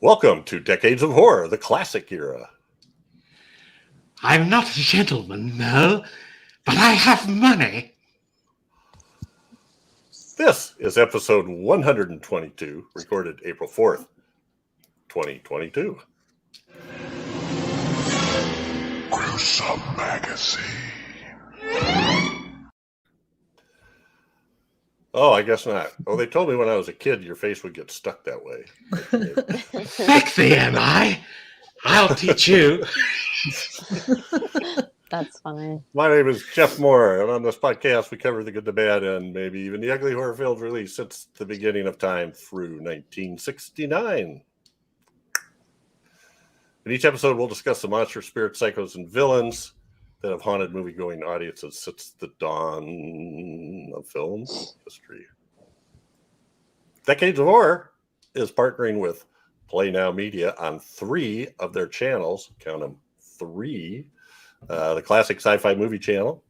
Welcome to Decades of Horror, the classic era. I'm not a gentleman, no, but I have money. This is episode 122, recorded April 4th, 2022. Gruesome Magazine. Oh, I guess not. Oh, they told me when I was a kid your face would get stuck that way. Sexy am I? I'll teach you. That's funny. My name is Jeff Mohr, and on this podcast we cover the good, the bad, and maybe even the ugly horror films released since the beginning of time through 1969. In each episode, we'll discuss the monsters, spirits, psychos, and villains that have haunted movie-going audiences since the dawn of film history. Decades of Horror is partnering with Play Now Media on 3 of their channels. Count them, 3. The Classic Sci-Fi Movie Channel,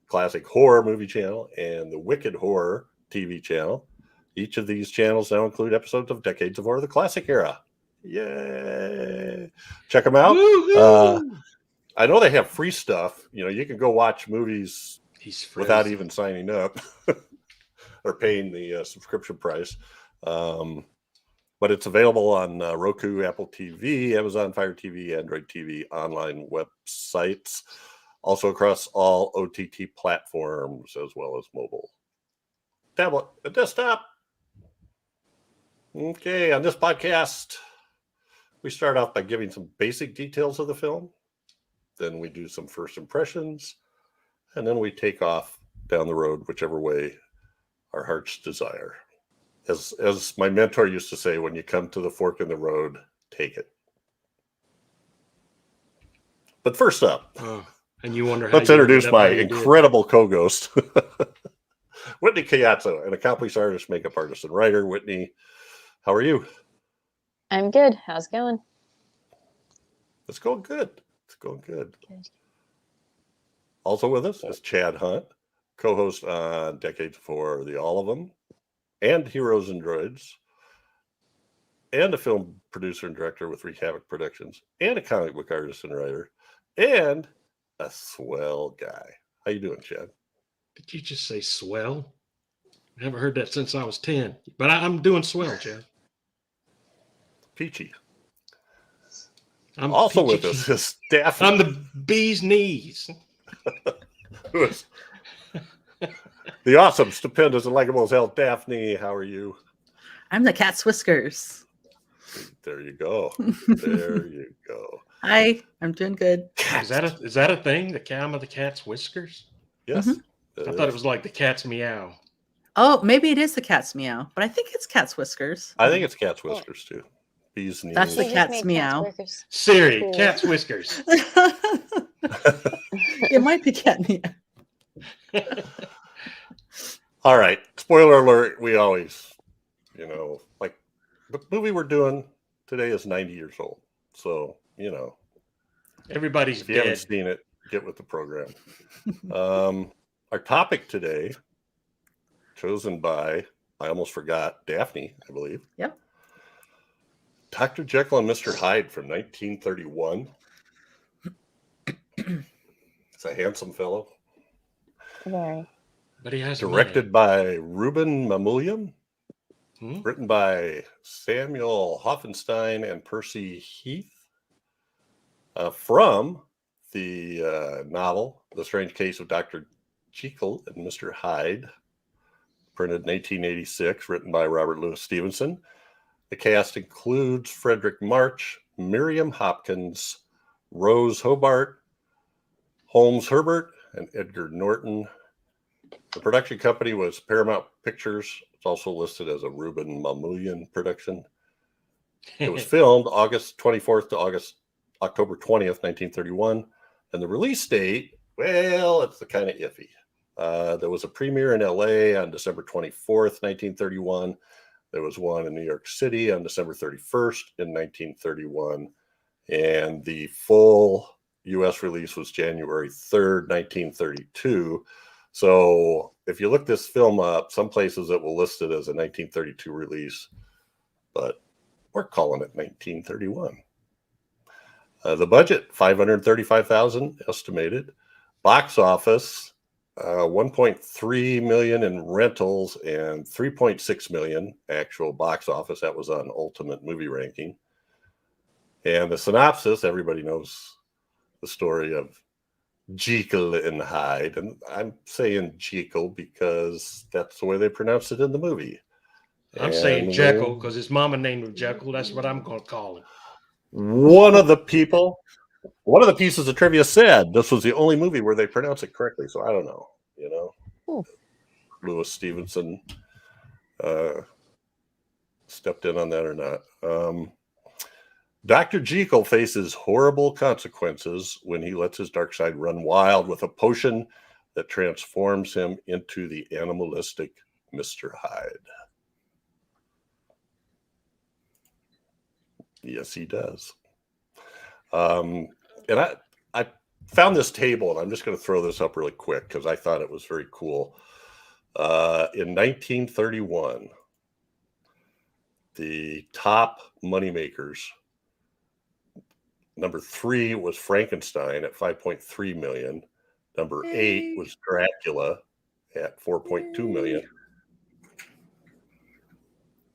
Classic Horror Movie Channel, and the Wicked Horror TV Channel. Each of these channels now include episodes of Decades of Horror, the classic era. Yay! Check them out. I know they have free stuff. You know, you can go watch movies without even signing up or paying the subscription price. But it's available on Roku, Apple TV, Amazon Fire TV, Android TV, online websites, also across all OTT platforms, as well as mobile, tablet, and desktop. Okay, on this podcast, we start off by giving some basic details of the film. Then we do some first impressions, and then we take off down the road whichever way our hearts desire. As my mentor used to say, when you come to the fork in the road, take it. But first up, and you wonder how let's introduce my incredible co-ghost, Whitney Collazo, an accomplished artist, makeup artist, and writer. Whitney, how are you? I'm good. How's it going? It's going good. It's going good. Also with us is Chad Hunt, co-host on Decades for the All of Them, and Heroes and Droids, and a film producer and director with Wreak Havoc Productions, and a comic book artist and writer, and a swell guy. How you doing, Chad? Did you just say swell? I haven't heard that since I was 10, but I'm doing swell, Chad. Peachy. I'm also peachy. With us is Daphne. I'm the bee's knees. The awesome, stupendous, and likable as hell, Daphne. How are you? I'm the cat's whiskers. There you go. There you go. Hi, I'm doing good. Is that a thing? The cow of the cat's whiskers? Yes. Mm-hmm. I thought it was like the cat's meow. Oh, maybe it is the cat's meow, but I think it's cat's whiskers. I think it's cat's whiskers too. Bees knees. That's the cat's meow. Siri, Cool. cat's whiskers. It might be cat meow. All right. Spoiler alert. We always, like the movie we're doing today is 90 years old. So, Everybody's if you dead. haven't seen it, get with the program. Our topic today, chosen by, I almost forgot, Daphne, I believe. Yep. Dr. Jekyll and Mr. Hyde from 1931. It's a handsome fellow. Very. But he has Directed by Ruben Mamoulian. Written by Samuel Hoffenstein and Percy Heath. From the novel, The Strange Case of Dr. Jekyll and Mr. Hyde. Printed in 1886, written by Robert Louis Stevenson. The cast includes Fredric March, Miriam Hopkins, Rose Hobart, Holmes Herbert, and Edgar Norton. The production company was Paramount Pictures. It's also listed as a Ruben Mamoulian production. It was filmed August 24th to October 20th, 1931. And the release date, well, it's kind of iffy. There was a premiere in LA on December 24th, 1931. There was one in New York City on December 31st in 1931. And the full U.S. release was January 3rd, 1932. So if you look this film up, some places it will list it as a 1932 release, but We're calling it 1931. The budget, $535,000 estimated. Box office, 1.3 million in rentals and 3.6 million actual box office. That was on Ultimate Movie Ranking. And the synopsis, everybody knows the story of Jekyll and Hyde. And I'm saying Jekyll because that's the way they pronounce it in the movie. I'm saying Jekyll because his mama named him Jekyll. That's what I'm going to call him. One of the pieces of trivia said this was the only movie where they pronounce it correctly. So I don't know, Louis Stevenson stepped in on that or not. Dr. Jekyll faces horrible consequences when he lets his dark side run wild with a potion that transforms him into the animalistic Mr. Hyde. Yes, he does. And I found this table, and I'm just going to throw this up really quick because I thought it was very cool. In 1931, the top moneymakers, number 3 was Frankenstein at 5.3 million. Number 8 was Dracula at 4.2 million.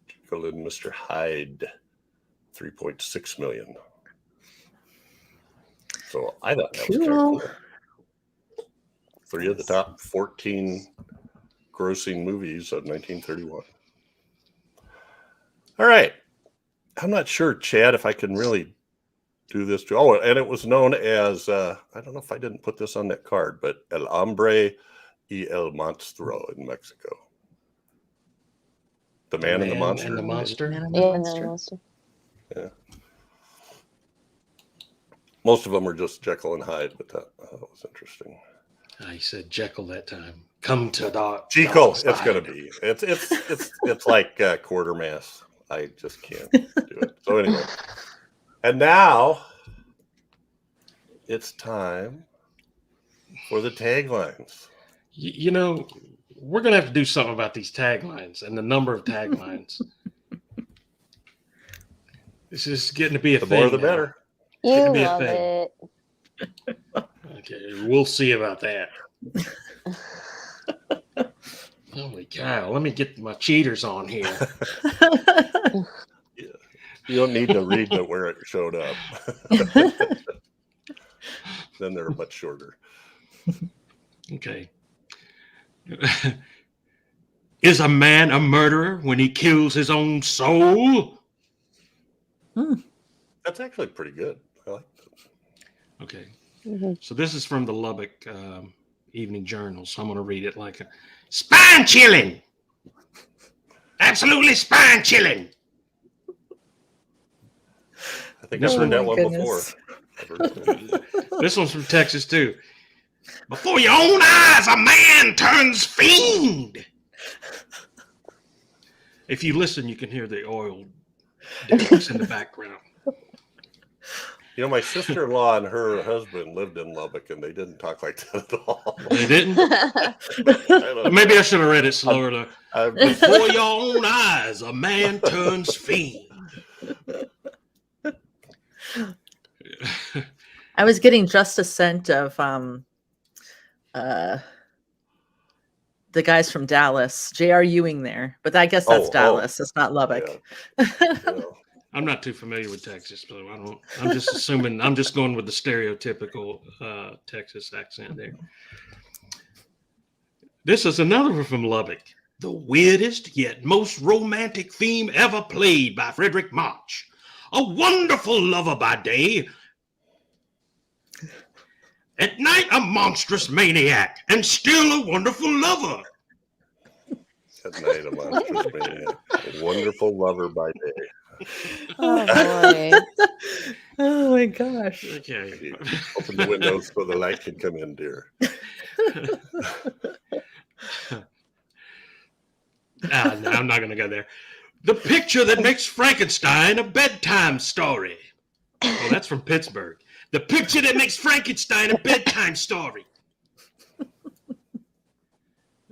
Jekyll and Mr. Hyde, 3.6 million. So I thought that was kind of cool. 3 of the top 14 grossing movies of 1931. All right. I'm not sure, Chad, if I can really do this. Oh, and it was known as, I don't know if I didn't put this on that card, but El Hombre y el Monstruo in Mexico. The Man and the Monster. And the Monster. Man and the Yeah, Monster. no, monster. Yeah. Most of them are just Jekyll and Hyde, but that was interesting. I said Jekyll that time. Come to dark. Jekyll, dark it's going side. to be. It's like quartermass. I just can't do it. So anyway, and now it's time for the taglines. You know, we're going to have to do something about these taglines and the number of taglines. This is getting to be a The thing. more the now. better. You gonna be a love thing. it. Okay, we'll see about that. Holy cow. Let me get my cheaters on here. You don't need to read where it showed up. Then they're much shorter. Okay. Is a man a murderer when he kills his own soul? That's actually pretty good. I like that. Okay. Mhm. So this is from the Lubbock Evening Journal. So I'm going to read it like a spine chilling. Absolutely spine chilling. I think I've heard that one goodness. before. This one's from Texas too. Before your own eyes, a man turns fiend. If you listen, you can hear the oil derricks in the background. My sister-in-law and her husband lived in Lubbock, and they didn't talk like that at all. They didn't? I don't know. Maybe I should have read it slower. I've- Before your own eyes, a man turns fiend. I was getting just a scent of the guys from Dallas, J.R. Ewing there, but I guess that's Oh, Dallas. It's not Lubbock. yeah. I'm not too familiar with Texas, so I'm just assuming. I'm just going with the stereotypical Texas accent there. This is another one from Lubbock. The weirdest yet most romantic theme ever played by Fredric March. A wonderful lover by day. At night, a monstrous maniac, and still a wonderful lover. At night, a monstrous maniac. A wonderful lover by day. Oh boy. Oh my gosh. Okay. Open the windows so the light can come in, dear. No, I'm not going to go there. The picture that makes Frankenstein a bedtime story. Oh, that's from Pittsburgh. The picture that makes Frankenstein a bedtime story.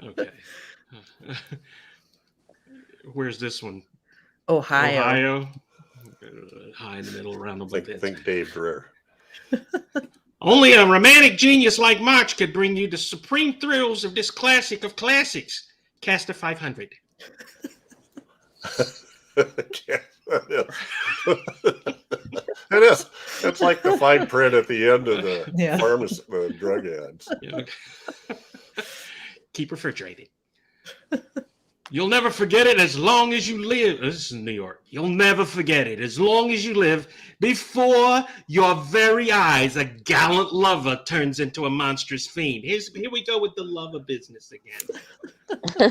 Okay. Where's this one? Ohio. high in the middle around the blue pits. Think Dave Dreher. Only a romantic genius like March could bring you the supreme thrills of this classic of classics. Cast of 500. It is. It's like the fine print at the end of the pharmacy, the drug ads. Yeah. Keep refrigerated. You'll never forget it as long as you live. This is New York. You'll never forget it as long as you live. Before your very eyes, a gallant lover turns into a monstrous fiend. Here we go with the lover business again.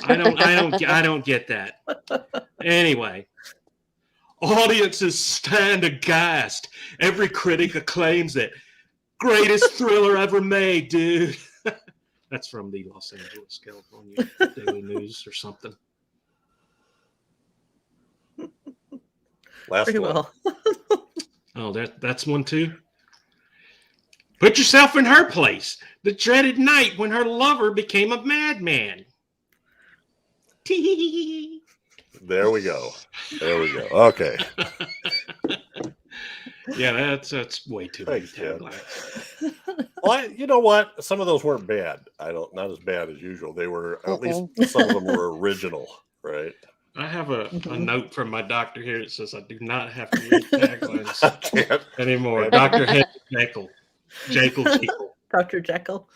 I don't get that. Anyway, audiences stand aghast. Every critic acclaims it. Greatest thriller ever made, dude. That's from the Los Angeles, California Daily News or something. Last Pretty one. well. Oh, that's one too. Put yourself in her place. The dreaded night when her lover became a madman. There we go. Okay. Yeah, that's way too many Thanks, Ted. taglines. Well, you know what? Some of those weren't bad. Not as bad as usual. They were, at least some of them were original, right? I have a note from my doctor here that says I do not have to read taglines anymore. Dr. Jekyll. Dr. Jekyll.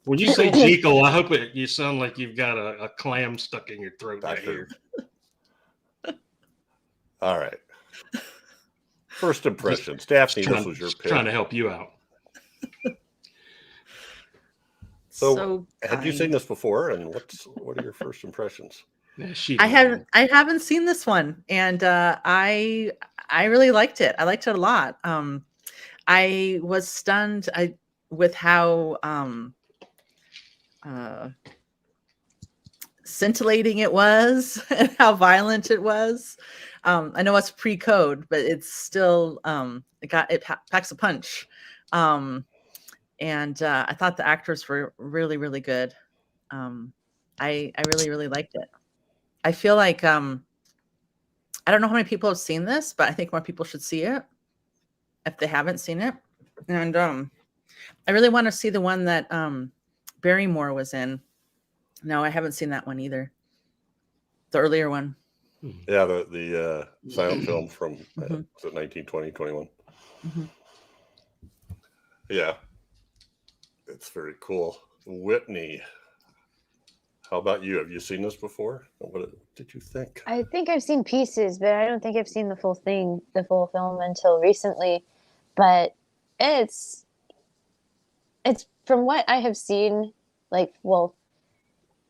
When you say Jekyll, I hope you sound like you've got a clam stuck in your throat right here. All right. First impressions. Daphne, this was your pick. Trying to help you out. So had you seen this before, and what are your first impressions? I haven't seen this one, and I really liked it. I liked it a lot. I was stunned with how scintillating it was and how violent it was. I know it's pre-code, but it's still it packs a punch. And I thought the actors were really, really good. I really, really liked it. I feel like I don't know how many people have seen this, but I think more people should see it if they haven't seen it. And I really want to see the one that Barrymore was in. No, I haven't seen that one either. The earlier one. Yeah, the silent film from was it 1920, 21? Mm-hmm. Yeah, it's very cool. Whitney, how about you? Have you seen this before? What did you think? I think I've seen pieces, but I don't think I've seen the full thing, the full film until recently. But it's from what I have seen,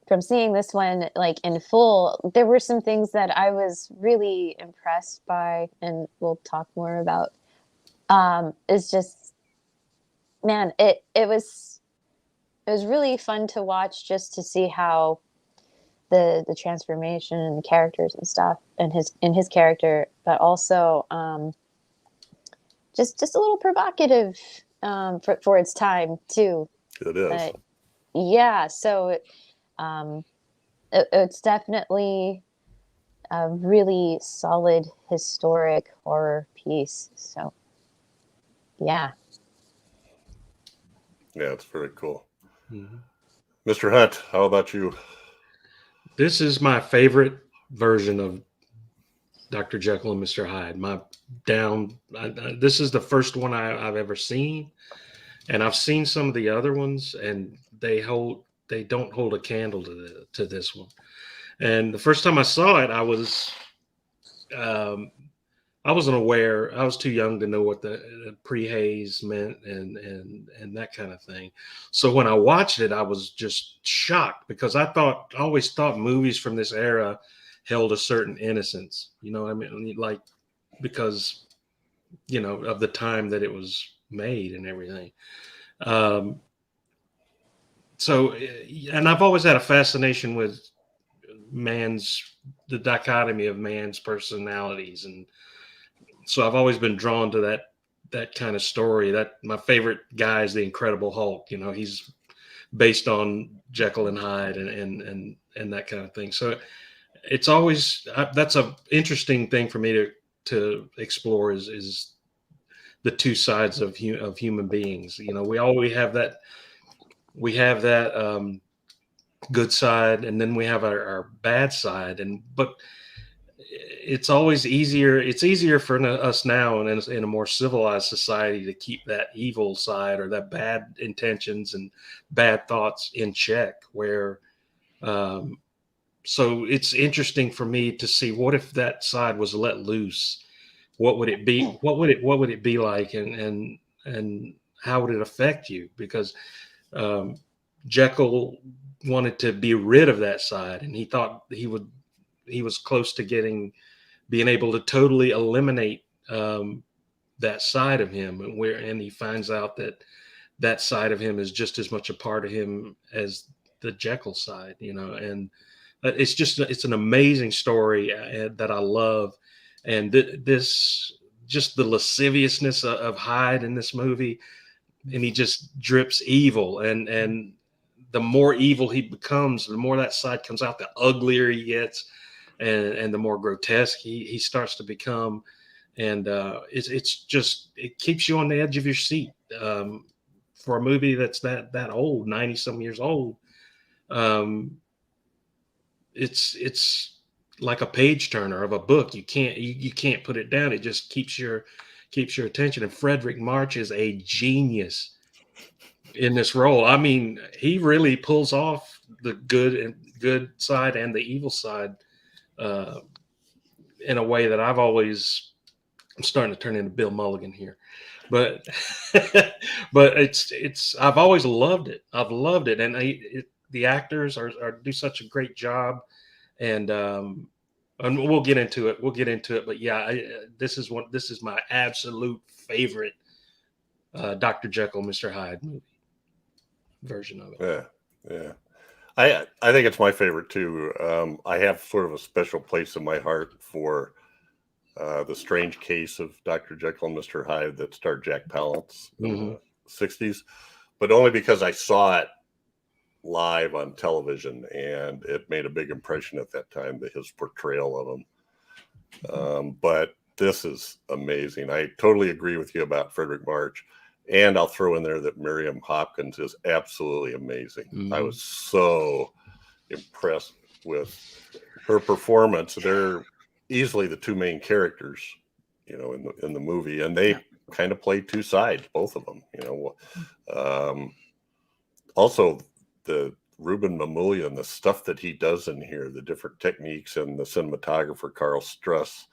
from seeing this one in full, there were some things that I was really impressed by, and we'll talk more about. Is just, man, it was really fun to watch, just to see how the transformation and the characters and stuff in his character, but also just a little provocative for its time too. It is. Yeah, so it's definitely a really solid historic horror piece. So yeah, it's very cool. Mm-hmm. Mr. Hunt, how about you? This is my favorite version of Dr. Jekyll and Mr. Hyde. This is the first one I've ever seen, and I've seen some of the other ones, and they don't hold a candle to this one. And the first time I saw it, I wasn't aware. I was too young to know what the pre-haze meant and that kind of thing. So when I watched it, I was just shocked, because I always thought movies from this era held a certain innocence. You know what I mean? Because, of the time that it was made and everything. So, and I've always had a fascination with the dichotomy of man's personalities. And so I've always been drawn to that kind of story. That my favorite guy is the Incredible Hulk. He's based on Jekyll and Hyde and that kind of thing. So it's always, that's an interesting thing for me to explore is the two sides of human beings. You know, we always have that. We have that good side, and then we have our bad side. But it's always easier. It's easier for us now, and in a more civilized society, to keep that evil side or that bad intentions and bad thoughts in check. Where, so it's interesting for me to see, what if that side was let loose? What would it be? What would it be like? And how would it affect you? Because Jekyll wanted to be rid of that side, and he thought he was close to being able to totally eliminate that side of him, and he finds out that side of him is just as much a part of him as the Jekyll side, you know. And it's an amazing story that I love. And this, just the lasciviousness of Hyde in this movie, and he just drips evil, and the more evil he becomes, the more that side comes out, the uglier he gets, and the more grotesque he starts to become. And it keeps you on the edge of your seat for a movie that's that old, 90 some years old. It's like a page turner of a book. You can't put it down. It just keeps your attention. And Fredric March is a genius in this role. I mean, he really pulls off the good side and the evil side in a way that I'm starting to turn into Bill Mulligan here, but but I've always loved it. I've loved it, and the actors do such a great job. And we'll get into it. But yeah, this is my absolute favorite Dr. Jekyll, Mr. Hyde movie version of it. Yeah. I think it's my favorite too. I have sort of a special place in my heart for The Strange Case of Dr. Jekyll and Mr. Hyde that starred Jack Palance in the 60s, but only because I saw it live on television, and it made a big impression at that time, his portrayal of him. But this is amazing. I totally agree with you about Fredric March, and I'll throw in there that Miriam Hopkins is absolutely amazing. I was so impressed with her performance. They're easily the two main characters, you know, in the movie, and they kind of play two sides, both of them, you know. Also, the Ruben Mamoulian, the stuff that he does in here, the different techniques, and the cinematographer Carl Struss.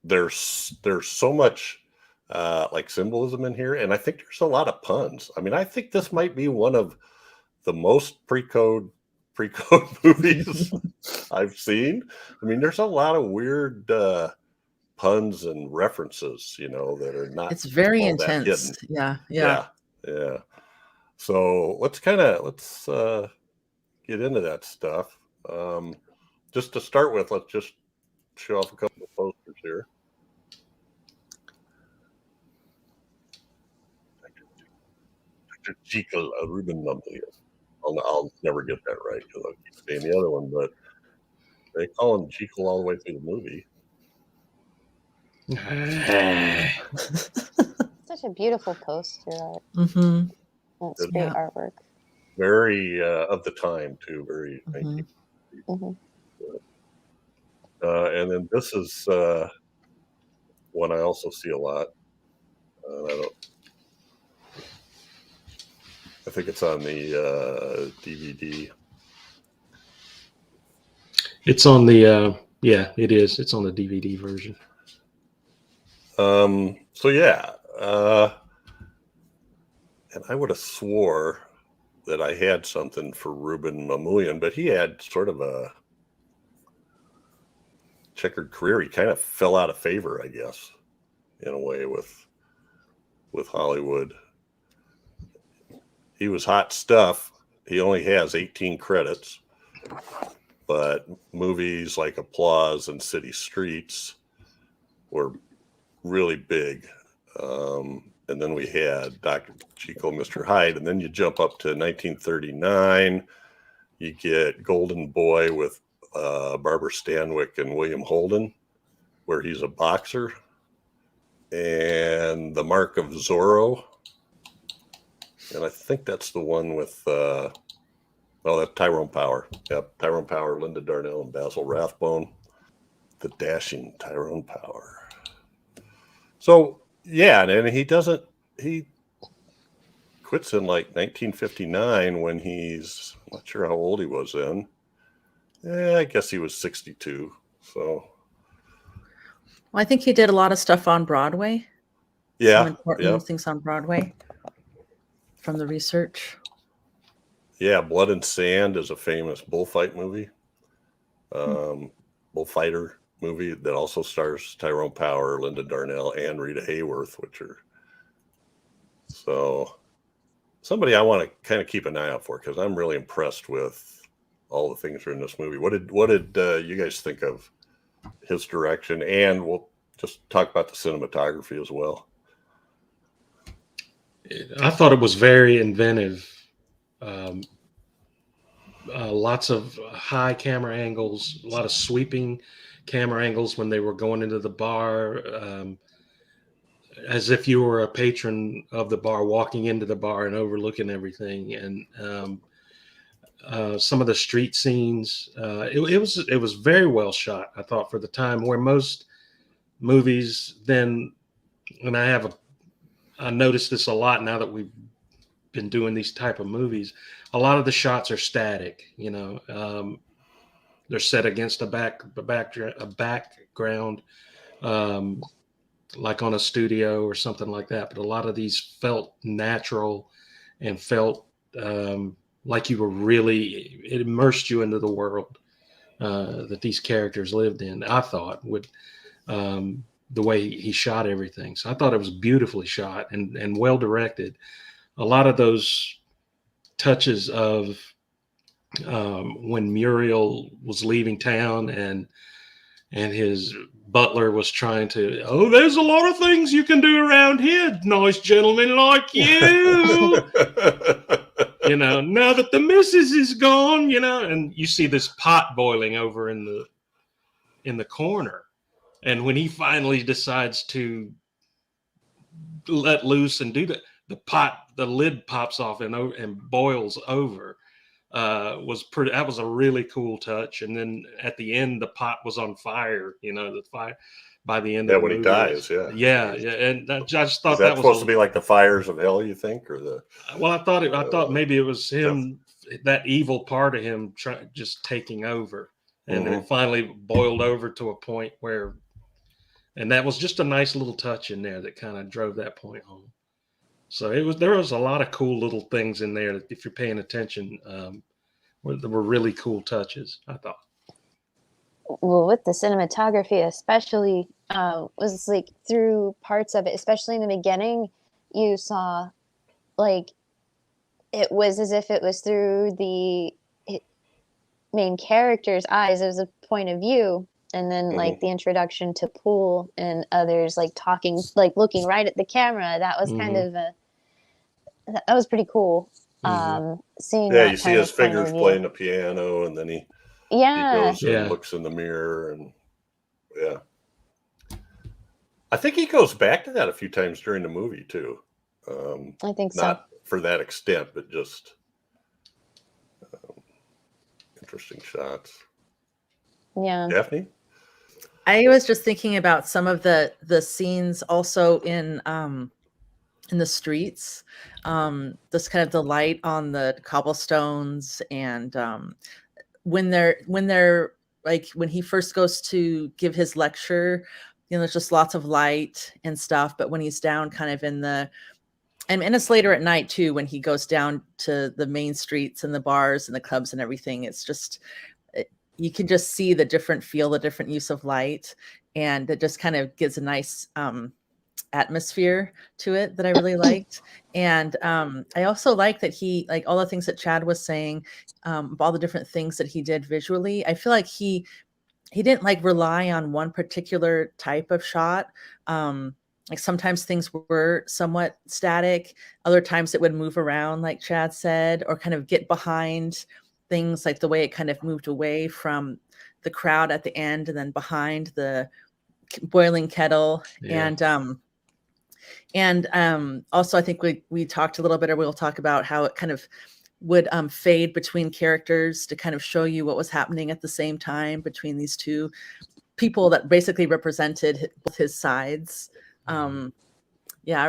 There's so much like symbolism in here, and I think there's a lot of puns. I mean, I think this might be one of the most pre-code movies I've seen. I mean, there's a lot of weird puns and references, you know, that are not. It's very intense. Yeah. So let's get into that stuff. Just to start with, let's just show off a couple of posters here. Dr. Jekyll, Ruben Mamoulian. I'll never get that right because I'll keep saying the other one, but they call him Jekyll all the way through the movie. Such a beautiful poster art. That's great artwork. Very of the time too. Very. And then this is one I also see a lot. I think it's on the DVD. It's on the it is. It's on the DVD version. So yeah, and I would have swore that I had something for Ruben Mamoulian, but he had sort of a checkered career. He kind of fell out of favor, I guess, in a way with Hollywood. He was hot stuff. He only has 18 credits, but movies like Applause and City Streets were really big. And then we had Dr. Jekyll and Mr. Hyde, and then you jump up to 1939. You get Golden Boy with Barbara Stanwyck and William Holden, where he's a boxer, and The Mark of Zorro. And I think that's the one with, that's Tyrone Power. Yep, Tyrone Power, Linda Darnell, and Basil Rathbone. The dashing Tyrone Power. So, yeah, and he quits in like 1959 when he's, I'm not sure how old he was then. Yeah, I guess he was 62. So, Well, I think he did a lot of stuff on Broadway. Yeah. Some important things on Broadway from the research. Yeah, Blood and Sand is a famous bullfight movie. Bullfighter movie that also stars Tyrone Power, Linda Darnell, and Rita Hayworth, which are so somebody I want to kind of keep an eye out for, because I'm really impressed with all the things that are in this movie. What did you guys think of his direction? And we'll just talk about the cinematography as well. I thought it was very inventive. Lots of high camera angles, a lot of sweeping camera angles when they were going into the bar, as if you were a patron of the bar walking into the bar and overlooking everything. And some of the street scenes, it was very well shot, I thought, for the time, where most movies then, and I noticed this a lot now that we've been doing these type of movies, a lot of the shots are static, they're set against a background, like on a studio or something like that. But a lot of these felt natural and felt like you were really, it immersed you into the world that these characters lived in, I thought, with the way he shot everything. So I thought it was beautifully shot and well directed. A lot of those touches of when Muriel was leaving town and his butler was trying to, there's a lot of things you can do around here, nice gentleman like you. Now that the missus is gone, and you see this pot boiling over in the corner. And when he finally decides to let loose and do that, the lid pops off and boils over. That was a really cool touch. And then at the end, the pot was on fire, the fire by the end of the when movie. He dies, yeah. And I just thought that was supposed to be like the fires of hell, you think, or the? Well, I thought maybe it was him, that evil part of him just taking over, and it finally boiled over to a point where, and that was just a nice little touch in there that kind of drove that point home. So there was a lot of cool little things in there that, if you're paying attention, there were really cool touches, I thought. Well, with the cinematography especially, was like through parts of it, especially in the beginning, you saw like it was as if it was through the main character's eyes. It was a point of view. And then like the introduction to Poole and others like talking, like looking right at the camera. That was kind of that was pretty cool. Seeing you see his fingers playing the piano, and then he goes and looks in the mirror, and I think he goes back to that a few times during the movie too. I think so. Not for that extent, but just interesting shots. Yeah. Daphne? I was just thinking about some of the scenes also in the streets, this kind of the light on the cobblestones, and when they're like when he first goes to give his lecture, there's just lots of light and stuff. But when he's down kind of and it's later at night too, when he goes down to the main streets and the bars and the clubs and everything, it's just, you can just see the different use of light, and it just kind of gives a nice atmosphere to it that I really liked. And I also like that he, like all the things that Chad was saying, all the different things that he did visually. I feel like he didn't like rely on one particular type of shot. Like sometimes things were somewhat static, other times it would move around, like Chad said, or kind of get behind things like the way it kind of moved away from the crowd at the end and then behind the boiling kettle. Yeah. And also I think we talked a little bit, or we'll talk about how it kind of would fade between characters to kind of show you what was happening at the same time between these two people that basically represented both his sides. Yeah,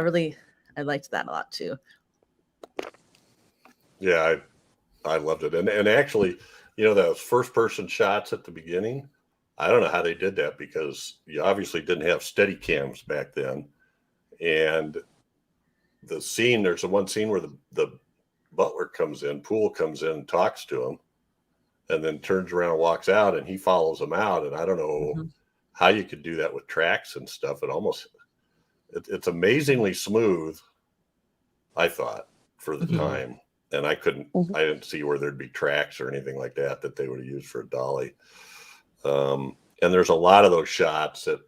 I liked that a lot too. Yeah, I loved it. And actually, you know, those first person shots at the beginning, I don't know how they did that, because you obviously didn't have steady cams back then. And the scene, there's the one scene where the butler comes in, Poole comes in and talks to him, and then turns around and walks out, and he follows him out. And I don't know how you could do that with tracks and stuff. It's amazingly smooth, I thought, for the time. And I didn't see where there'd be tracks or anything like that they would have used for a dolly. And there's a lot of those shots that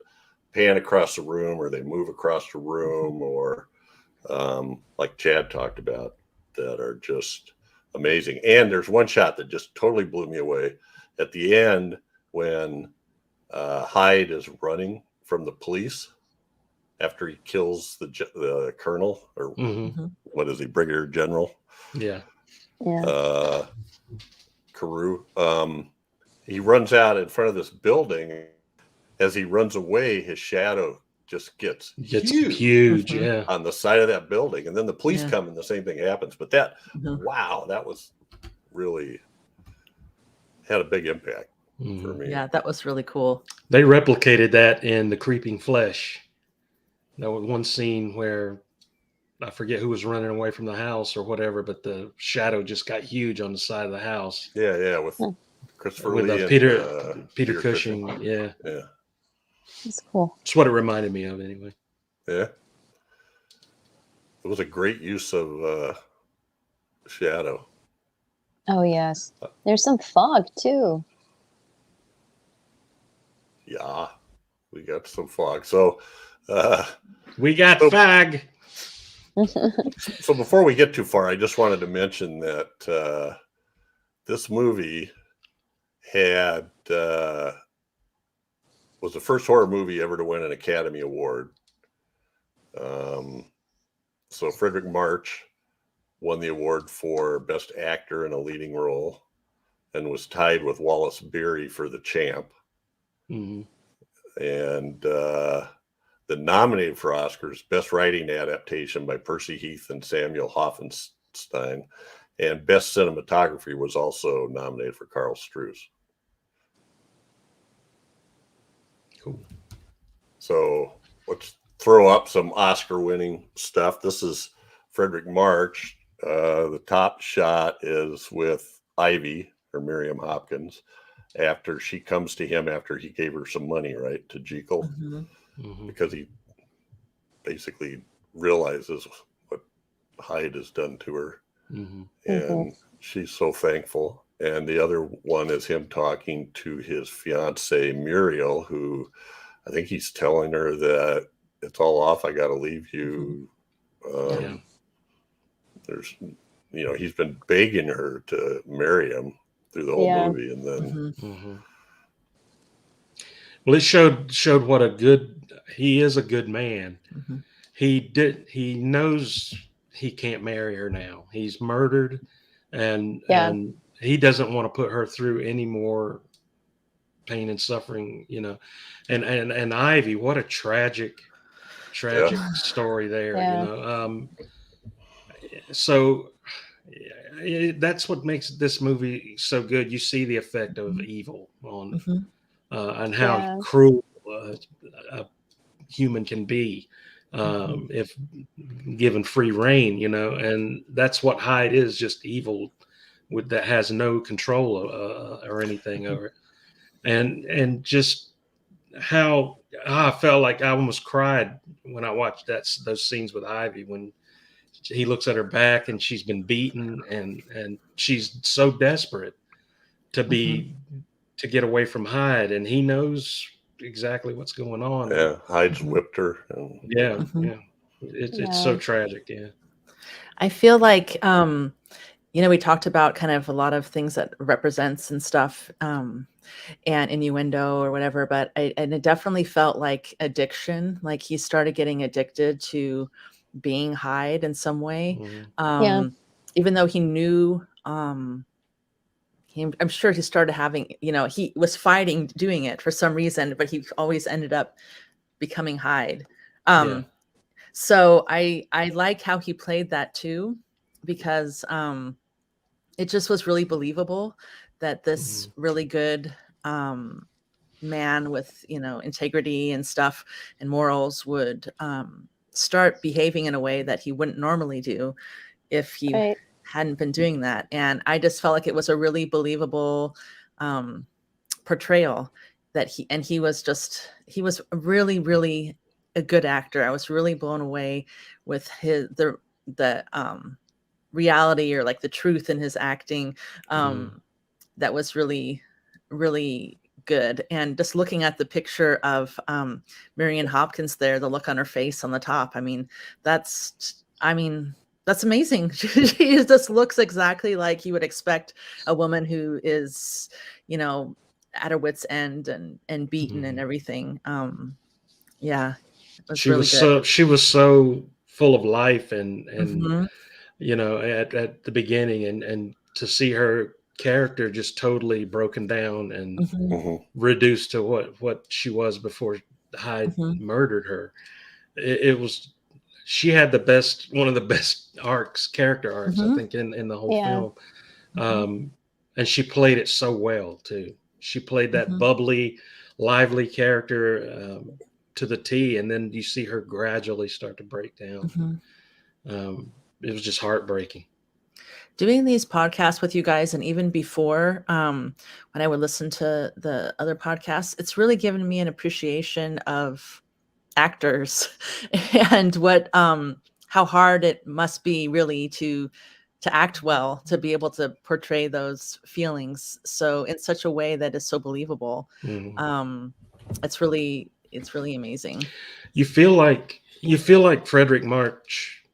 pan across the room, or they move across the room, or like Chad talked about, that are just amazing. And there's one shot that just totally blew me away at the end when Hyde is running from the police after he kills the colonel, or what is he, brigadier general? Yeah. Carew. He runs out in front of this building. As he runs away, his shadow just gets huge, yeah, on the side of that building. And then the police come and the same thing happens. But that was really had a big impact for me. Yeah, that was really cool. They replicated that in The Creeping Flesh. There was one scene where I forget who was running away from the house or whatever, but the shadow just got huge on the side of the house. Yeah, with Christopher with Lee and Peter Cushing. Yeah. It's cool. That's what it reminded me of, anyway. Yeah. It was a great use of shadow. Oh, yes. There's some fog, too. Yeah, we got some fog. So we got fag. So before we get too far, I just wanted to mention that this movie was the first horror movie ever to win an Academy Award. So Fredric March won the award for Best Actor in a Leading Role, and was tied with Wallace Beery for The Champ. And the nominated for Oscars, Best Writing Adaptation by Percy Heath and Samuel Hoffenstein, and Best Cinematography was also nominated for Carl Struess. Cool. So let's throw up some Oscar-winning stuff. This is Fredric March. The top shot is with Ivy, or Miriam Hopkins, after she comes to him after he gave her some money, right, to Jekyll, because he basically realizes what Hyde has done to her, and she's so thankful. And the other one is him talking to his fiancee Muriel, who I think he's telling her that it's all off, I got to leave you. There's, he's been begging her to marry him through the whole movie, and then well, it showed what he is a good man. He knows he can't marry her now. He's murdered, and he doesn't want to put her through any more pain and suffering, and Ivy, what a tragic story there. So that's what makes this movie so good. You see the effect of evil on and how cruel a human can be if given free reign, and that's what Hyde is, just evil that has no control or anything over it. And just how I felt like I almost cried when I watched those scenes with Ivy, when he looks at her back and she's been beaten and she's so desperate to get away from Hyde, and he knows exactly what's going on. Yeah, Hyde's whipped her. It's so tragic. Yeah, I feel like we talked about kind of a lot of things that represents and stuff, and innuendo or whatever, but and it definitely felt like addiction. Like he started getting addicted to being Hyde in some way. Yeah. Even though he knew, I'm sure he started having, he was fighting doing it for some reason, but he always ended up becoming Hyde. So I like how he played that too, because it just was really believable that this really good man with integrity and stuff and morals would start behaving in a way that he wouldn't normally do if he Right. hadn't been doing that. And I just felt like it was a really believable portrayal that he was really, really a good actor. I was really blown away with the reality, or like the truth in his acting. That was really, really good. And just looking at the picture of Marion Hopkins there, the look on her face on the top, that's amazing. She just looks exactly like you would expect a woman who is, at her wit's end and beaten and everything. Yeah, it was really good. She was so full of life and at the beginning, and to see her character just totally broken down and reduced to what she was before Hyde murdered her. She had one of the best character arcs, I think, in the whole film. And she played it so well too. She played that bubbly, lively character to the T, and then you see her gradually start to break down. It was just heartbreaking. Doing these podcasts with you guys, and even before, when I would listen to the other podcasts, it's really given me an appreciation of actors and what how hard it must be really to act well, to be able to portray those feelings so in such a way that is so believable. It's really amazing. You feel like Fredric March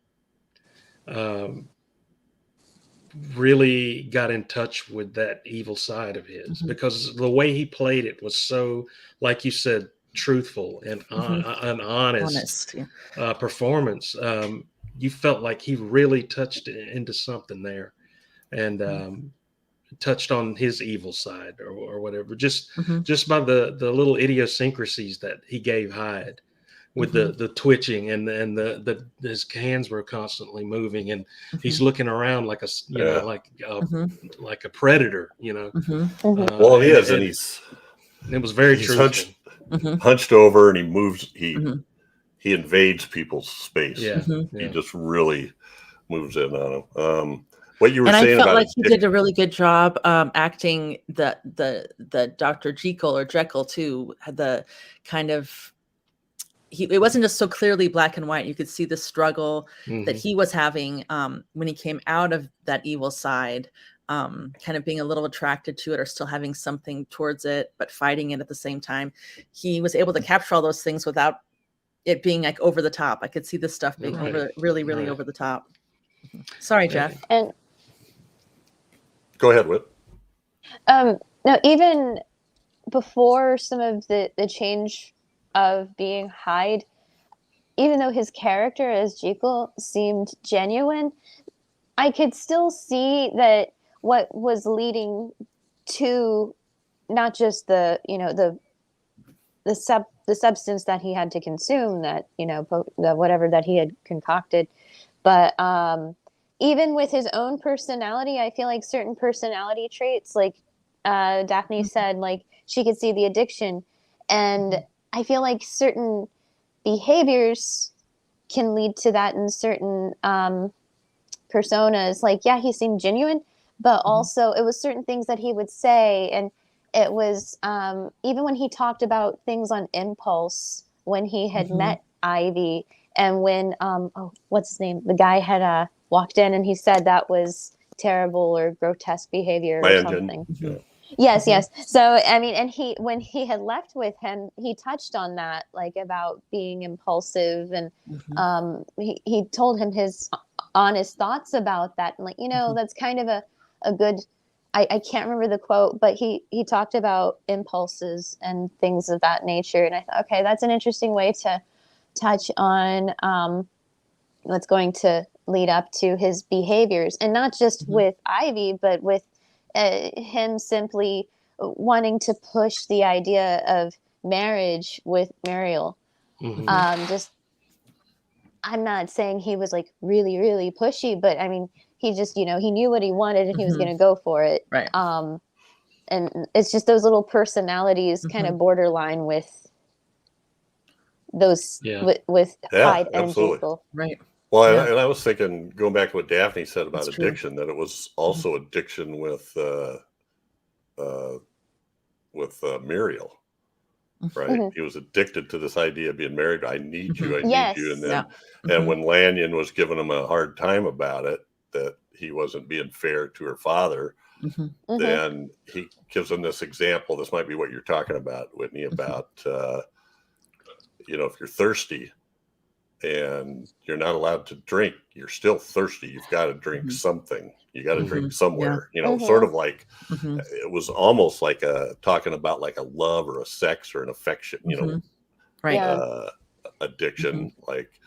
really got in touch with that evil side of his, because the way he played it was so, like you said, truthful and an honest performance. You felt like he really touched into something there, and touched on his evil side or whatever, just by the little idiosyncrasies that he gave Hyde, with the twitching and his hands were constantly moving, and he's looking around like like a predator, Well, he is, and it was very truthful. Hunched over, and he moves. He invades people's space. He just really moves in on them. What you were saying, I felt about like he did a really good job acting the Dr. Jekyll or Jekyll too. Had the kind of it wasn't just so clearly black and white. You could see the struggle that he was having when he came out of that evil side, kind of being a little attracted to it or still having something towards it, but fighting it at the same time. He was able to capture all those things without it being like over the top. I could see this stuff being really over the top. Sorry, Jeff. And go ahead, Whit. no, even before some of the change of being Hyde, even though his character as Jekyll seemed genuine, I could still see that what was leading to not just the substance that he had to consume, that the whatever that he had concocted, but even with his own personality, I feel like certain personality traits, like Daphne said, like she could see the addiction, and I feel like certain behaviors can lead to that in certain personas. Like, yeah, he seemed genuine, but also it was certain things that he would say, and it was even when he talked about things on impulse, when he had met Ivy, and when what's his name, the guy had walked in and he said that was terrible or grotesque behavior or something. Yes. So I mean, and when he had left with him, he touched on that, like about being impulsive, and he told him his honest thoughts about that. And like, that's kind of a good, I can't remember the quote, but he talked about impulses and things of that nature. And I thought, okay, that's an interesting way to touch on what's going to lead up to his behaviors, and not just with Ivy, but with him simply wanting to push the idea of marriage with Muriel. Just, I'm not saying he was like really, really pushy, but I mean, he just, he knew what he wanted and he was going to go for it. Right. And it's just those little personalities kind of borderline with those, with Hyde and Jekyll. Right. Well, and I was thinking, going back to what Daphne said about addiction, that it was also addiction with Muriel, right? He was addicted to this idea of being married. I need you, I need you. And then, and when Lanyon was giving him a hard time about it, that he wasn't being fair to her father, then he gives him this example. This might be what you're talking about, Whitney, about, if you're thirsty and you're not allowed to drink, you're still thirsty. You've got to drink something. You got to drink somewhere, sort of like, it was almost like talking about like a love or a sex or an affection, addiction. Like,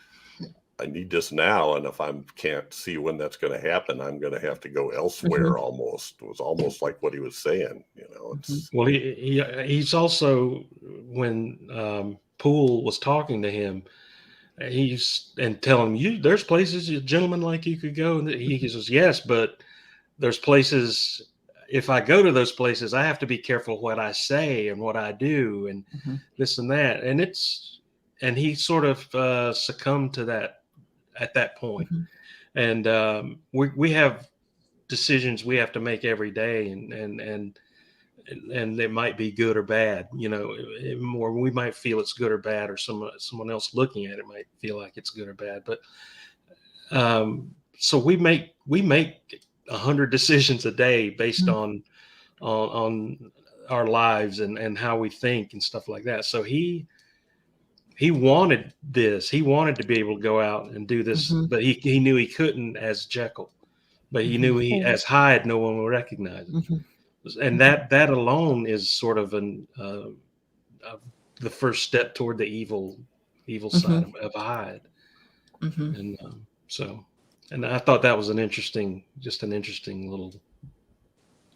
I need this now. And if I can't see when that's going to happen, I'm going to have to go elsewhere. Almost. It was almost like what he was saying, It's, well, he's also, when Poole was talking to him, he's telling him, there's places a gentleman like you could go, and he says, yes, but there's places, if I go to those places, I have to be careful what I say and what I do and this and that. And he sort of succumbed to that at that point. And we have decisions we have to make every day, and it might be good or bad, or we might feel it's good or bad, or someone else looking at it might feel like it's good or bad. But so we make 100 decisions a day based on our lives and how we think and stuff like that. So he wanted this. He wanted to be able to go out and do this, but he knew he couldn't as Jekyll. But he knew as Hyde, no one would recognize him. And that alone is sort of the first step toward the evil side of Hyde. And and I thought that was an interesting little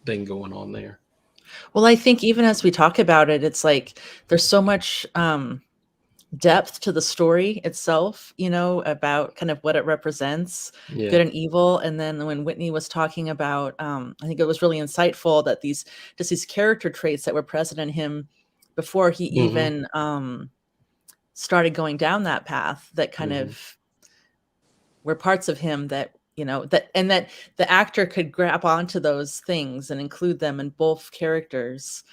thing going on there. Well, I think even as we talk about it, it's like there's so much depth to the story itself, about kind of what it represents, good and evil. And then when Whitney was talking about, I think it was really insightful that these character traits that were present in him before he even started going down that path, that kind of were parts of him that, that the actor could grab onto those things and include them in both characters.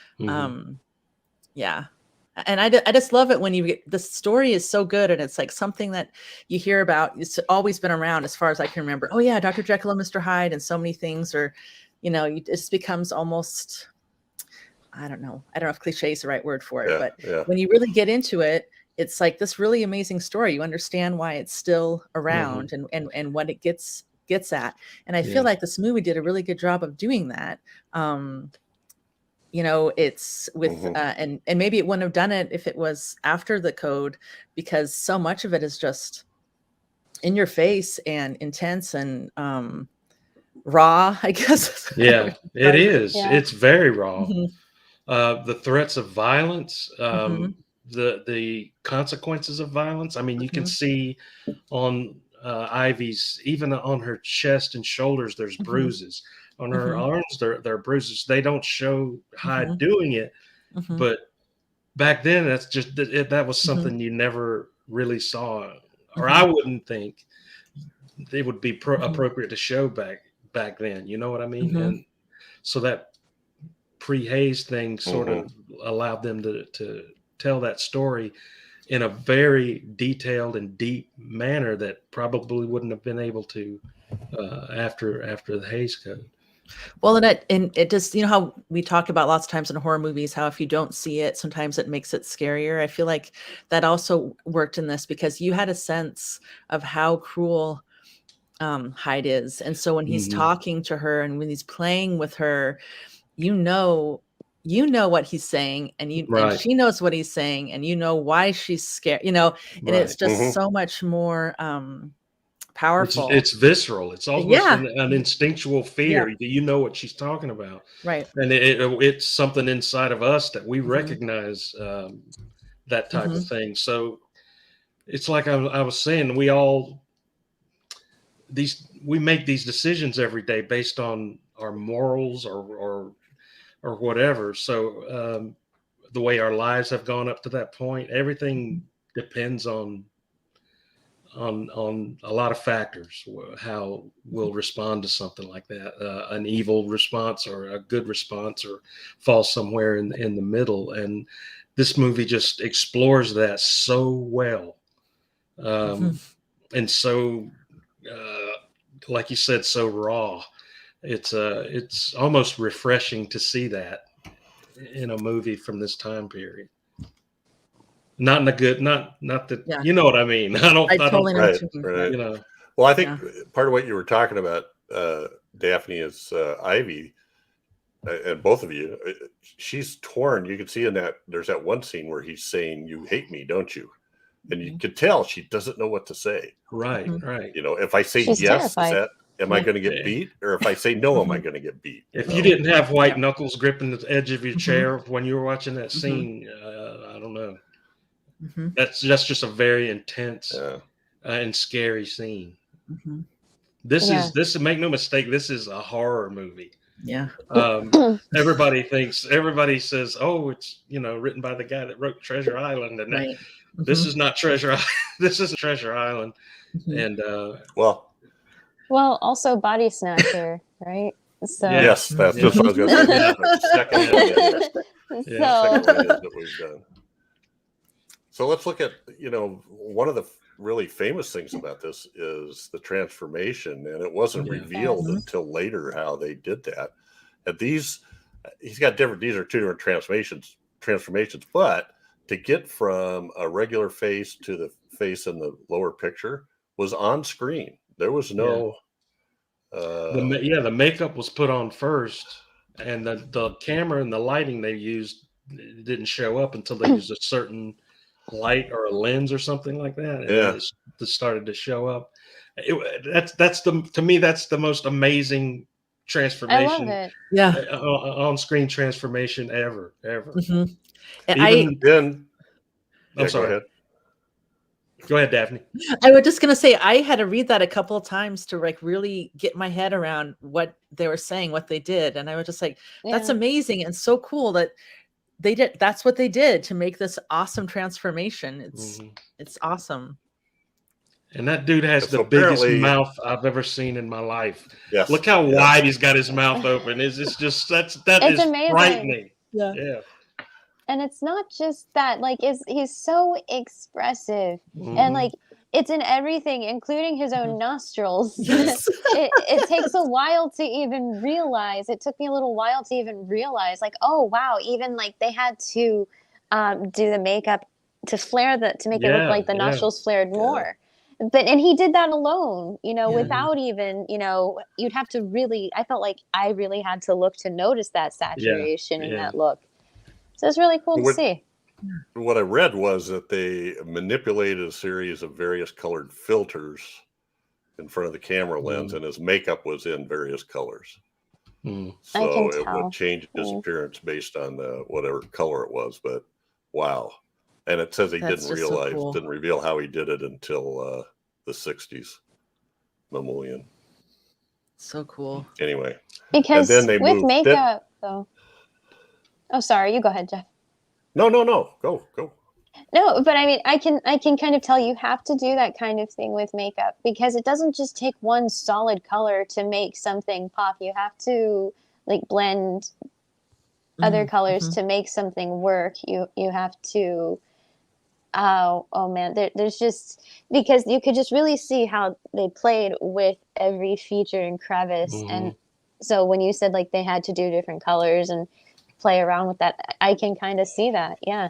And I just love it when the story is so good, and it's like something that you hear about. It's always been around as far as I can remember. Oh yeah, Dr. Jekyll and Mr. Hyde, and so many things are, it just becomes almost, I don't know if cliche is the right word for it, but when you really get into it, it's like this really amazing story. You understand why it's still around and what it gets at. And I feel like this movie did a really good job of doing that. It's with and maybe it wouldn't have done it if it was after the code, because so much of it is just in your face and intense and raw, I guess. It is. It's very raw. The threats of violence, the consequences of violence. I mean, you can see on Ivy's, even on her chest and shoulders, there's bruises. On her arms, there are bruises. They don't show Hyde doing it, but back then, that was something you never really saw, or I wouldn't think it would be appropriate to show back then. You know what I mean? And so that pre-Hayes thing sort of allowed them to tell that story in a very detailed and deep manner that probably wouldn't have been able to after the Hayes Code. Well, and it just, how we talk about lots of times in horror movies, how if you don't see it, sometimes it makes it scarier. I feel like that also worked in this, because you had a sense of how cruel Hyde is. And so when he's Mhm. talking to her and when he's playing with her, you know what he's saying, and and Right. she knows what he's saying, and you know why she's scared, and it's Right. just Mhm. so much more powerful. It's visceral. It's almost Yeah. an instinctual Yeah. fear. You know what she's talking about, Right. and it's something inside of us that we Mhm. recognize that type of Mhm. thing. So it's like I was saying, we make these decisions every day based on our morals or whatever. So the way our lives have gone up to that point, everything depends on a lot of factors, how we'll respond to something like that, an evil response or a good response, or fall somewhere in the middle. And this movie just explores that so well, Mhm. and so uh, like you said, so raw. It's almost refreshing to see that in a movie from this time period. Not in a good, not that, Yeah. you know what I mean. I I don't, totally know Right, what you mean. right. you know. Well, I think Yeah. part of what you were talking about, Daphne, is Ivy, and both of you. She's torn. You can see in that there's that one scene where he's saying, "You hate me, don't you?" And you Mhm. can tell she doesn't know what to say. Right, Mhm. right. If I say She's yes, terrified. am I Yeah. going to get Yeah. beat? Or if I say no, am I Mhm. going to get beat? If you didn't have white Yeah. knuckles gripping the edge of your Mhm. chair when you were watching that Mhm. scene, I don't know. Mhm. That's just a very intense Yeah. and scary scene. Mhm. Yeah. Make no mistake, this is a horror movie. Yeah. Everybody says, "Oh, it's written by the guy that wrote Treasure Island," and Right. this Mhm. is not Treasure Island. This isn't Treasure Island, Mhm. and Well, Well, also Body Snatcher, right? So yeah, yes, that's yeah, just what I was going to say. yeah, The second one it is. yeah. so Second one it is that we've done. So let's look at, one of the really famous things about this is the transformation, and it wasn't Yeah. revealed yes. until later how they did that. And he's got these are two different transformations, but to get from a regular face to the face in the lower picture was on screen. There was Yeah. no, The makeup was put on first, and the camera and the lighting they used didn't show up until they used a certain light or a lens or something like that, and then yeah, it started to show up. To me, that's the most amazing I love transformation, it. Yeah. on-screen transformation ever. Mhm. And Even then, I'm yeah, go sorry. ahead. Go ahead, Daphne. I was just gonna say I had to read that a couple of times to really get my head around what they were saying, what they did, and I was just like, "That's Yeah. amazing and so cool that they did. That's what they did to make this awesome transformation. Mhm. It's awesome." And that dude has the So biggest apparently, mouth I've ever seen in my life. yes, Look how yes. wide he's got his mouth open. It's just that It's is amazing. frightening. Yeah. Yeah. And it's not just that, like, he's so expressive, and Mhm. like it's in everything, including his own Mhm. nostrils. Yes. It takes a while to even realize. It took me a little while to even realize, like, oh wow, even like they had to do the makeup to make it look Yeah, like the yeah. nostrils flared Yeah. more. And he did that alone, Yeah. without even, you'd have to really. I felt like I really had to look to notice that Yeah. saturation in Yeah. that look. So it's really cool to What see. what I read was that they manipulated a series of various colored filters in front of the camera lens, Mm, and his makeup was in various colors. mm. I can So it would tell. change his Mm. appearance based on whatever color it was. But wow. And it says he That's just so cool. didn't reveal how he did it until the 60s, Mammalian. So cool. Anyway. And Because then they with moved it. makeup, though. Oh, sorry. You go ahead, Jeff. No. Go. No, but I mean, I can kind of tell you have to do that kind of thing with makeup because it doesn't just take one solid color to make something pop. You have to like blend other colors Mhm. to make something work. You have to. Oh man, there's just because you could just really see how they played with every feature and crevice, and Mhm. so when you said like they had to do different colors and play around with that, I can kind of see that. Yeah.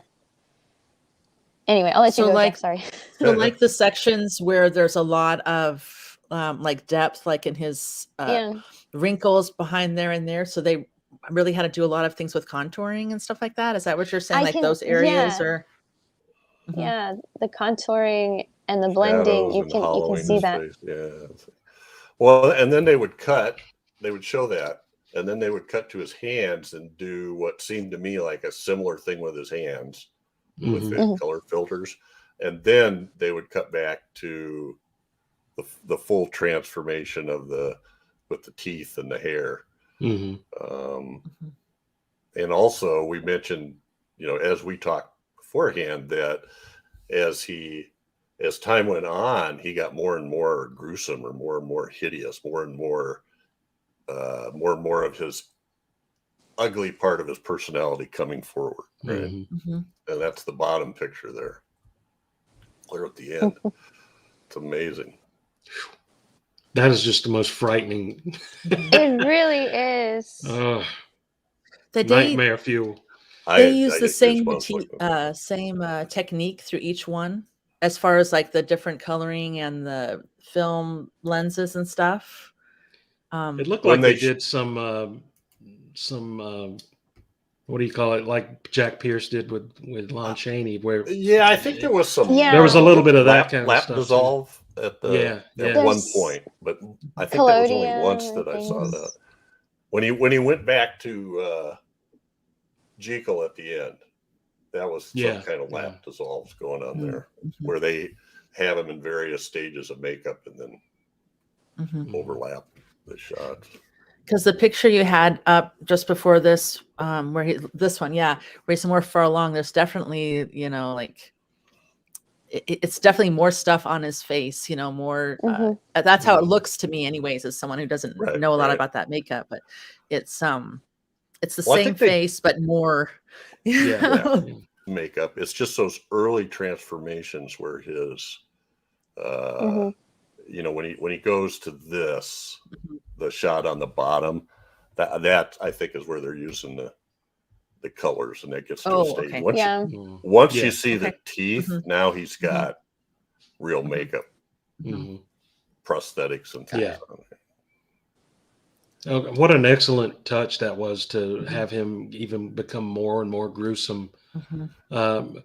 Anyway, I'll let you So go, like Jeff. Sorry. so like the sections where there's a lot of like depth, like in his Yeah. wrinkles behind there and there. So they really had to do a lot of things with contouring and stuff like that. Is that what you're saying? I Like can, those areas yeah, are. Mhm. yeah, the contouring and the blending, Shadows and you can hollowing see his that. face. Yeah. Well, and then they would show that, and then they would cut to his hands and do what seemed to me like a similar thing with his hands with Mhm. the Mhm. color filters. And then they would cut back to the full transformation with the teeth and the hair. Mhm. Um, Mhm. and also we mentioned, as we talked beforehand, that as time went on, he got more and more gruesome, or more and more hideous, more and more of his ugly part of his personality coming forward, right? Mhm. Mhm. And that's the bottom picture there, clear at the end. It's amazing. That is just the most frightening. It really is. Ugh, They nightmare fuel. they I use the get same goosebumps like that. same technique through each one, as far as like the different coloring and the film lenses and stuff. It looked When like they they did some what do you call it? Like Jack Pierce did with Lon Chaney, where Yeah, I think there was some there was a Yeah. little bit of that kind of lap stuff too. dissolve at Yeah, at yeah. one There's point, but I think that was only once collodion and that I saw that. things. When he went back to Jekyll at the end, that was some Yeah, kind of yeah. lap dissolves going on Mhm. there, where they have him in various stages of makeup and then Mhm. overlap the shots. Because the picture you had up just before this, this one, yeah, where he's more far along, there's definitely, like it's definitely more stuff on his face, more. Hmm. That's how it Mhm. looks to me, anyways, as someone who doesn't Right, know a lot right. about that makeup. But it's it's the Well, I same think they face, but more. Yeah, yeah, yeah. makeup. It's just those early transformations where his Hmm. when he goes to this, Mhm. the shot on the bottom, that I think is where they're using the colors, and that gets to a Oh, stage. okay. Yeah. Mhm. Once you Yeah. see Okay. the teeth, Mhm. now he's Mhm. got real Mhm. makeup, Mhm. Mhm. prosthetics, and Got things Yeah. it. on it. Oh, what an excellent touch that was to Mhm. have him even become more and more gruesome Mhm. um,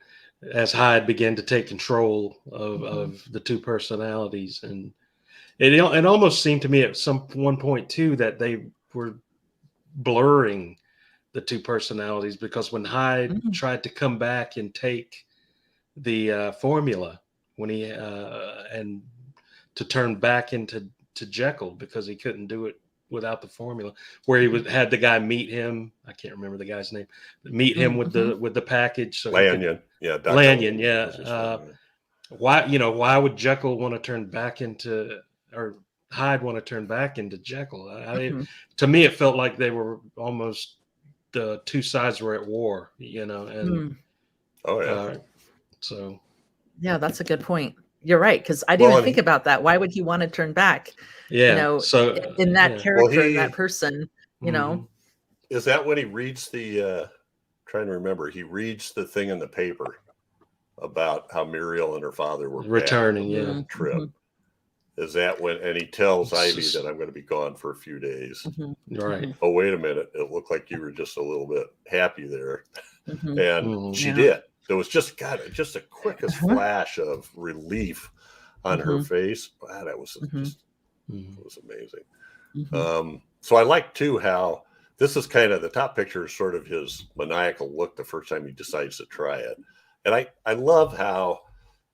as Hyde began to take control Mhm. of the two personalities. And it almost seemed to me at some one point too that they were blurring the two personalities, because when Hyde Mhm. tried to come back and take the formula, when he and to turn back into Jekyll, because he couldn't do it without the formula, where he Mhm. had the guy meet him. I can't remember the guy's name. Meet him Mhm. with the package so he could Lanyon, yeah, Dr. Lanyon. Lanyon Yeah. was his name. Why would Jekyll want to turn back into, or Hyde want to turn back into Jekyll? Mhm. To me, it felt like they were almost the two sides were at war, and Mm. Oh yeah. uh, so Yeah, that's a good point. You're right, because I didn't Well, even and think about that. Why would he want to turn back? You yeah, know, so in that yeah. well, character, in that he person. You know. Mhm. is that when he reads trying to remember, he reads the thing in the paper about how Muriel and her father were back Returning, from yeah. their Mhm. trip. Mhm. Is that when, and he tells It's Ivy just that I'm going to be gone for a few days. Mhm. right. Mhm. Oh, wait a minute. It looked like you were just a little bit happy there. Mhm. And Mhm. she Yeah. did. There was just the quickest Uh-huh. flash of relief on her Mhm. face. Wow, that was Mhm. Mhm. it was amazing. Mhm. So I like too how this is kind of the top picture is sort of his maniacal look the first time he decides to try it. And I love how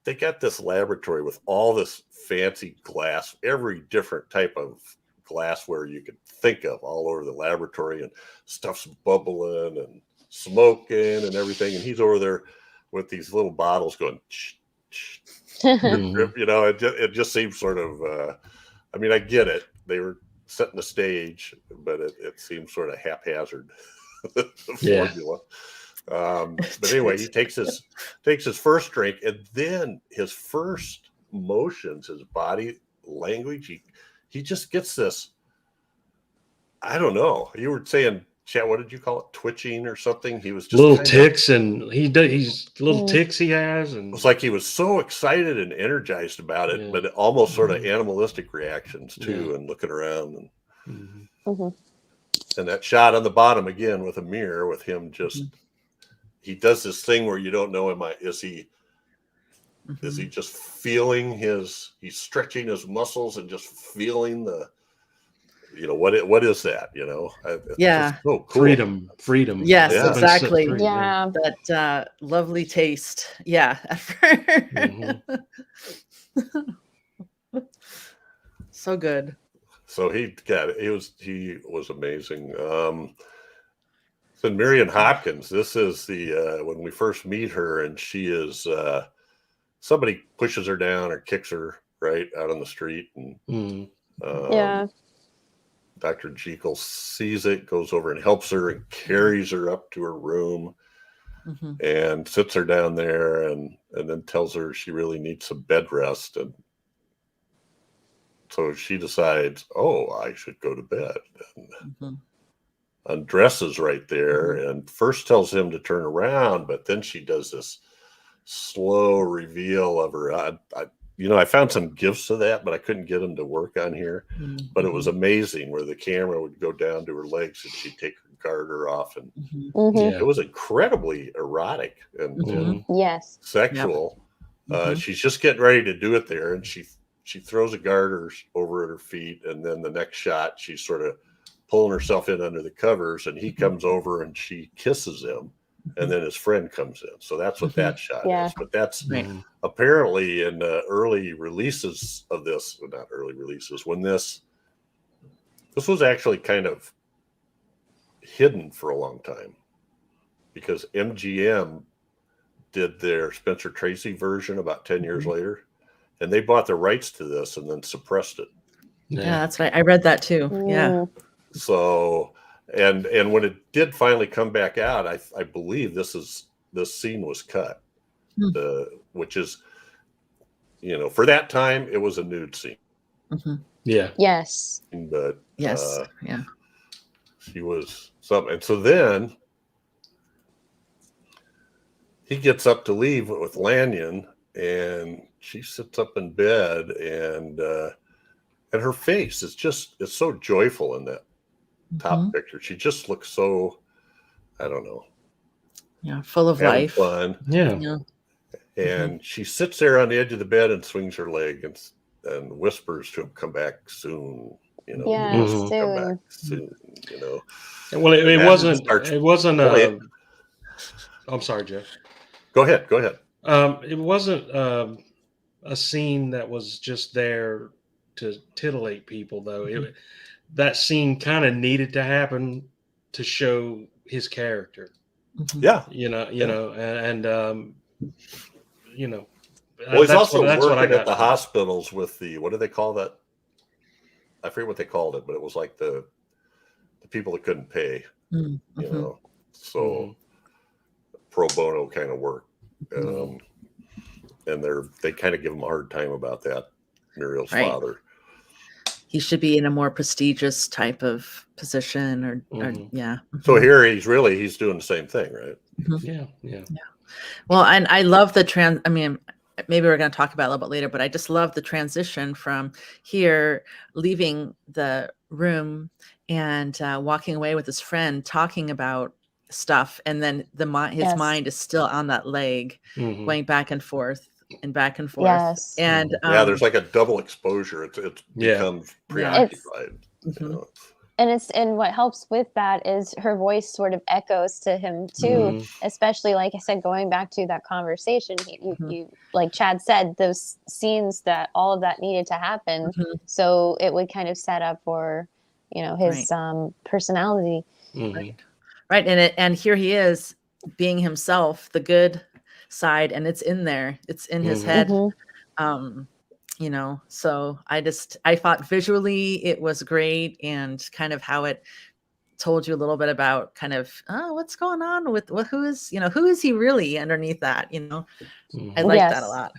they got this laboratory with all this fancy glass, every different type of glassware you could think of all over the laboratory, and stuff's bubbling and smoking and everything. And he's over there with these little bottles going, drip, Mhm. drip. It just seems sort of, I mean, I get it. They were setting the stage, but it seems sort of haphazard, the Yeah. formula. But anyway, he takes his first drink, and then his first motions, his body language, he just gets this. I don't know. You were saying Chad, what did you call it? Twitching or something? He was just little kinda, ticks, and he's little ticks he has, it and was like he was so excited and energized about it, Yeah. but almost sort of animalistic reactions too, Yeah. and looking around. And, Mhm. and that shot on the bottom again with a mirror with him just, he does this thing where you don't know, is he just feeling he's stretching his muscles and just feeling the, what is that? It's Yeah. just so cool. Freedom. Yes, Yeah. exactly. Free, Yeah. That lovely taste. Yeah. Mhm. So good. So he was amazing. So Marion Hopkins, this is the when we first meet her, and she is somebody pushes her down or kicks her right out on the street, and Mhm. Yeah. Dr. Jekyll sees it, goes over and helps her and carries her up to her room and sits her down there, and then tells her she really needs some bed rest. And so she decides, oh, I should go to bed, and undresses right there, and first tells him to turn around, but then she does this slow reveal of her. I found some gifs of that, but I couldn't get them to work on here. But it was amazing where the camera would go down to her legs and she'd take her garter off, and Yeah. it was incredibly erotic and Yes. sexual. She's just getting ready to do it there, and she throws a garter over at her feet, and then the next shot she's sort of pulling herself in under the covers, and he comes over and she kisses him, and then his friend comes in. So that's what that shot is. But that's apparently in early releases of this, well, not early releases, when this was actually kind of hidden for a long time, because MGM did their Spencer Tracy version about 10 years later, and they bought the rights to this and then suppressed it. Yeah, that's right. I read that too. Yeah. So, and when it did finally come back out, I believe this scene was cut, which is, for that time it was a nude scene. Yeah. Yes. But Yes. she was something. And so then he gets up to leave with Lanyon, and she sits up in bed, and her face is it's so joyful in that top picture. She just looks so, I don't know. Yeah, full of having life. fun. Yeah. And she sits there on the edge of the bed and swings her leg and whispers to him, "Come back soon." Yes, come back soon. soon. Well, it wasn't. It wasn't. Oh, I'm sorry, Jeff. Go ahead. It wasn't a scene that was just there to titillate people, though. That scene kind of needed to happen to show his character. Yeah, and well, he's that's also what I working got at the from it. hospitals with the, what do they call that? I forget what they called it, but it was like the people that couldn't pay, so pro bono kind of work. And they kind of give him a hard time about that, Muriel's father. He should be in a more prestigious type of position, or So here he's doing the same thing, right? Yeah. Well, and I love the I mean, maybe we're going to talk about it a little bit later, but I just love the transition from here, leaving the room and walking away with his friend, talking about stuff, and then his mind is still on that leg, going back and forth and back and forth. Yes. And there's like a double exposure. It becomes preoccupied. And what helps with that is her voice sort of echoes to him too, especially, like I said, going back to that conversation, you like Chad said, those scenes, that all of that needed to happen. So it would kind of set up for, his personality. Right. And here he is being himself, the good side, and it's in there. It's in his head. So I thought visually it was great, and kind of how it told you a little bit about kind of, what's going on with who is he really underneath that, I like that a lot.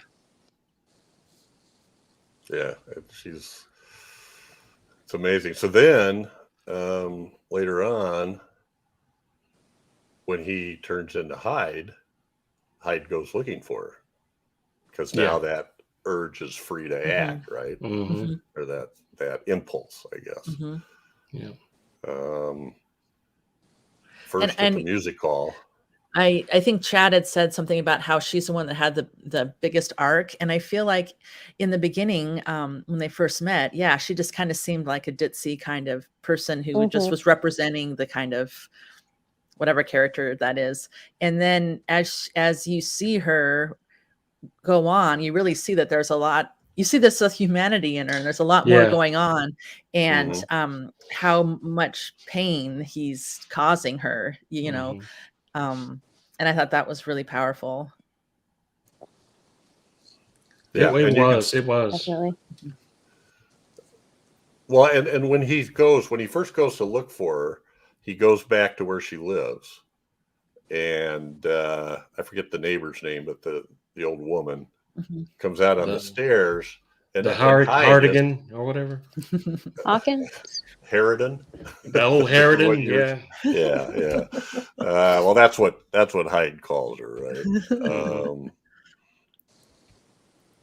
Yeah, it's amazing. So then later on, when he turns into Hyde, Hyde goes looking for her because now that urge is free to act, right? Or that impulse, I guess. First at the music hall. I think Chad had said something about how she's the one that had the biggest arc. And I feel like in the beginning, when they first met, she just kind of seemed like a ditzy kind of person who just was representing the kind of whatever character that is. And then as you see her go on, you really see that there's a lot. You see this humanity in her, and there's a lot more going on, and how much pain he's causing her, you know. And I thought that was really powerful. Yeah, it was Definitely. Well, and when he first goes to look for her, he goes back to where she lives, and I forget the neighbor's name, but the old woman comes out on the stairs, and the Hardigan or whatever, Hawkins, Harridan, the old Harridan, yeah. Well, that's what Hyde calls her, right?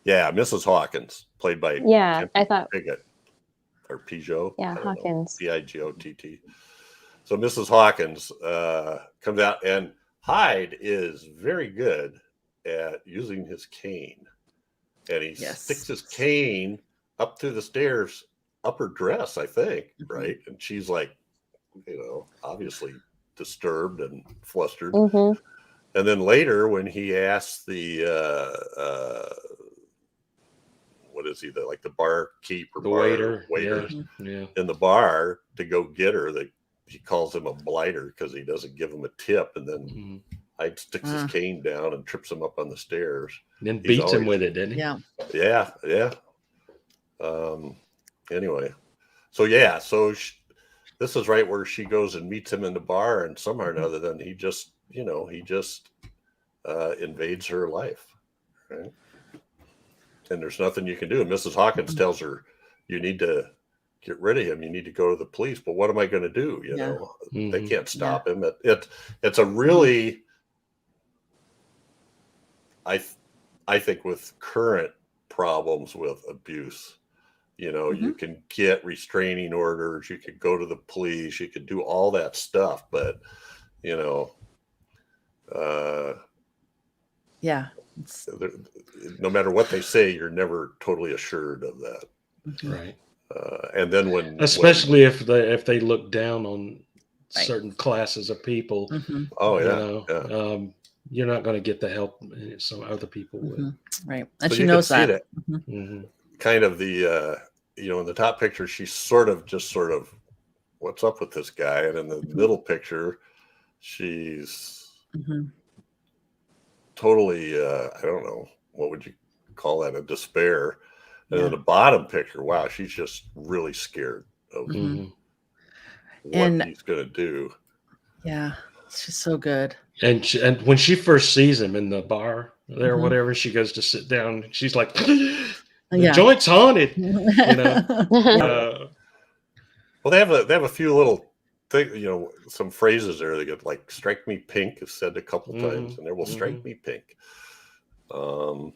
Mrs. Hawkins, played by I thought Pigott or Peugeot, Hawkins, Pigott. So Mrs. Hawkins comes out, and Hyde is very good at using his cane, and he sticks his cane up through the stairs, up her dress, I think, right? And she's like, obviously disturbed and flustered. And then later, when he asks the what is he, the barkeep or waiter in the bar to go get her, he calls him a blighter because he doesn't give him a tip, and then Hyde sticks his cane down and trips him up on the stairs. And then beats him with it, didn't he? Yeah. Anyway, so this is right where she goes and meets him in the bar, and somehow or another, then he just invades her life, right? And there's nothing you can do. And Mrs. Hawkins tells her, "You need to get rid of him. You need to go to the police." But what am I going to do? They can't stop him. It's a really, I think, with current problems with abuse, you can get restraining orders, you could go to the police, you could do all that stuff, but no matter what they say, you're never totally assured of that, right? And then especially if they look down on certain classes of people, you're not going to get the help some other people would. Right. And so she knows that. Kind of the in the top picture, she's sort of what's up with this guy, and in the middle picture, she's totally I don't know, what would you call that, a despair. And in the bottom picture, wow, she's just really scared of what he's gonna do. Yeah, she's so good. And when she first sees him in the bar there or whatever, she goes to sit down. She's like, the joint's haunted. Well, they have a few little things, some phrases there. They get like "strike me pink" is said a couple times, and there will strike me pink. Well,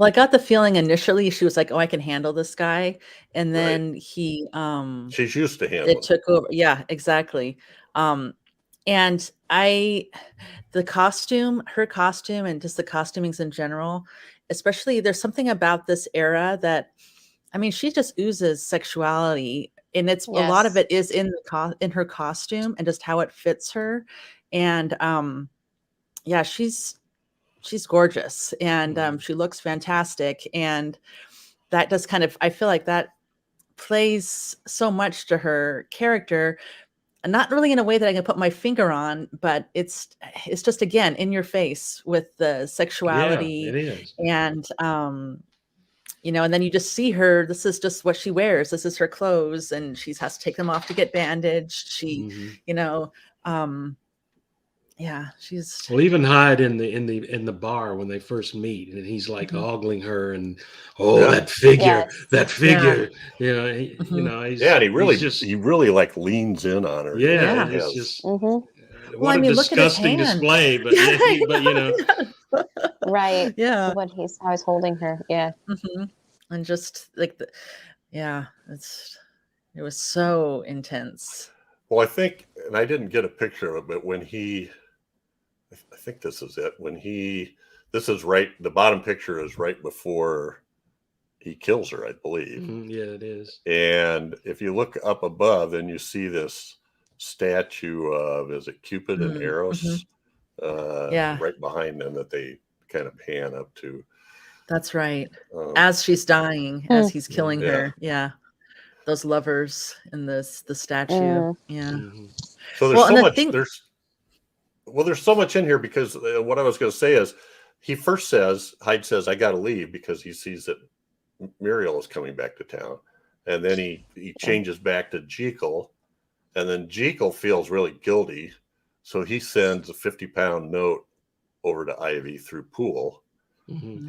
I got the feeling initially she was like, "Oh, I can handle this guy," and then she's used to handling it. Took over. Yeah, exactly. And her costume, and just the costumings in general, especially, there's something about this era that, she just oozes sexuality, and it's a lot of it is in her costume and just how it fits her. And she's gorgeous, and she looks fantastic, and that does I feel like that plays so much to her character. Not really in a way that I can put my finger on, but it's just, again, in your face with the sexuality. Yeah, it is. And and then you just see her. This is just what she wears. This is her clothes, and she has to take them off to get bandaged. She, she's. Well, even Hyde in the bar when they first meet, and he's like ogling her, and that figure, and he really like leans in on her. It's just Well, I a mean, look at his disgusting hand. display, but Yeah, but you know, Right. yeah. How he's holding her. Yeah. And just like it was so intense. Well, I think, and I didn't get a picture of it, but when I think this is it. This is right. The bottom picture is right before he kills her, I believe. yeah, it is. And if you look up above, then you see this statue of, is it Cupid and Eros? Yeah. Right behind them that they kind of pan up to. That's right. As she's dying, as he's killing Yeah. her. Yeah. Those lovers in the statue. Yeah. So there's so much. There's so much in here because what I was going to say is, Hyde says, "I got to leave," because he sees that Muriel is coming back to town, and then he changes back to Jekyll, and then Jekyll feels really guilty, so he sends a 50-pound note over to Ivy through Poole,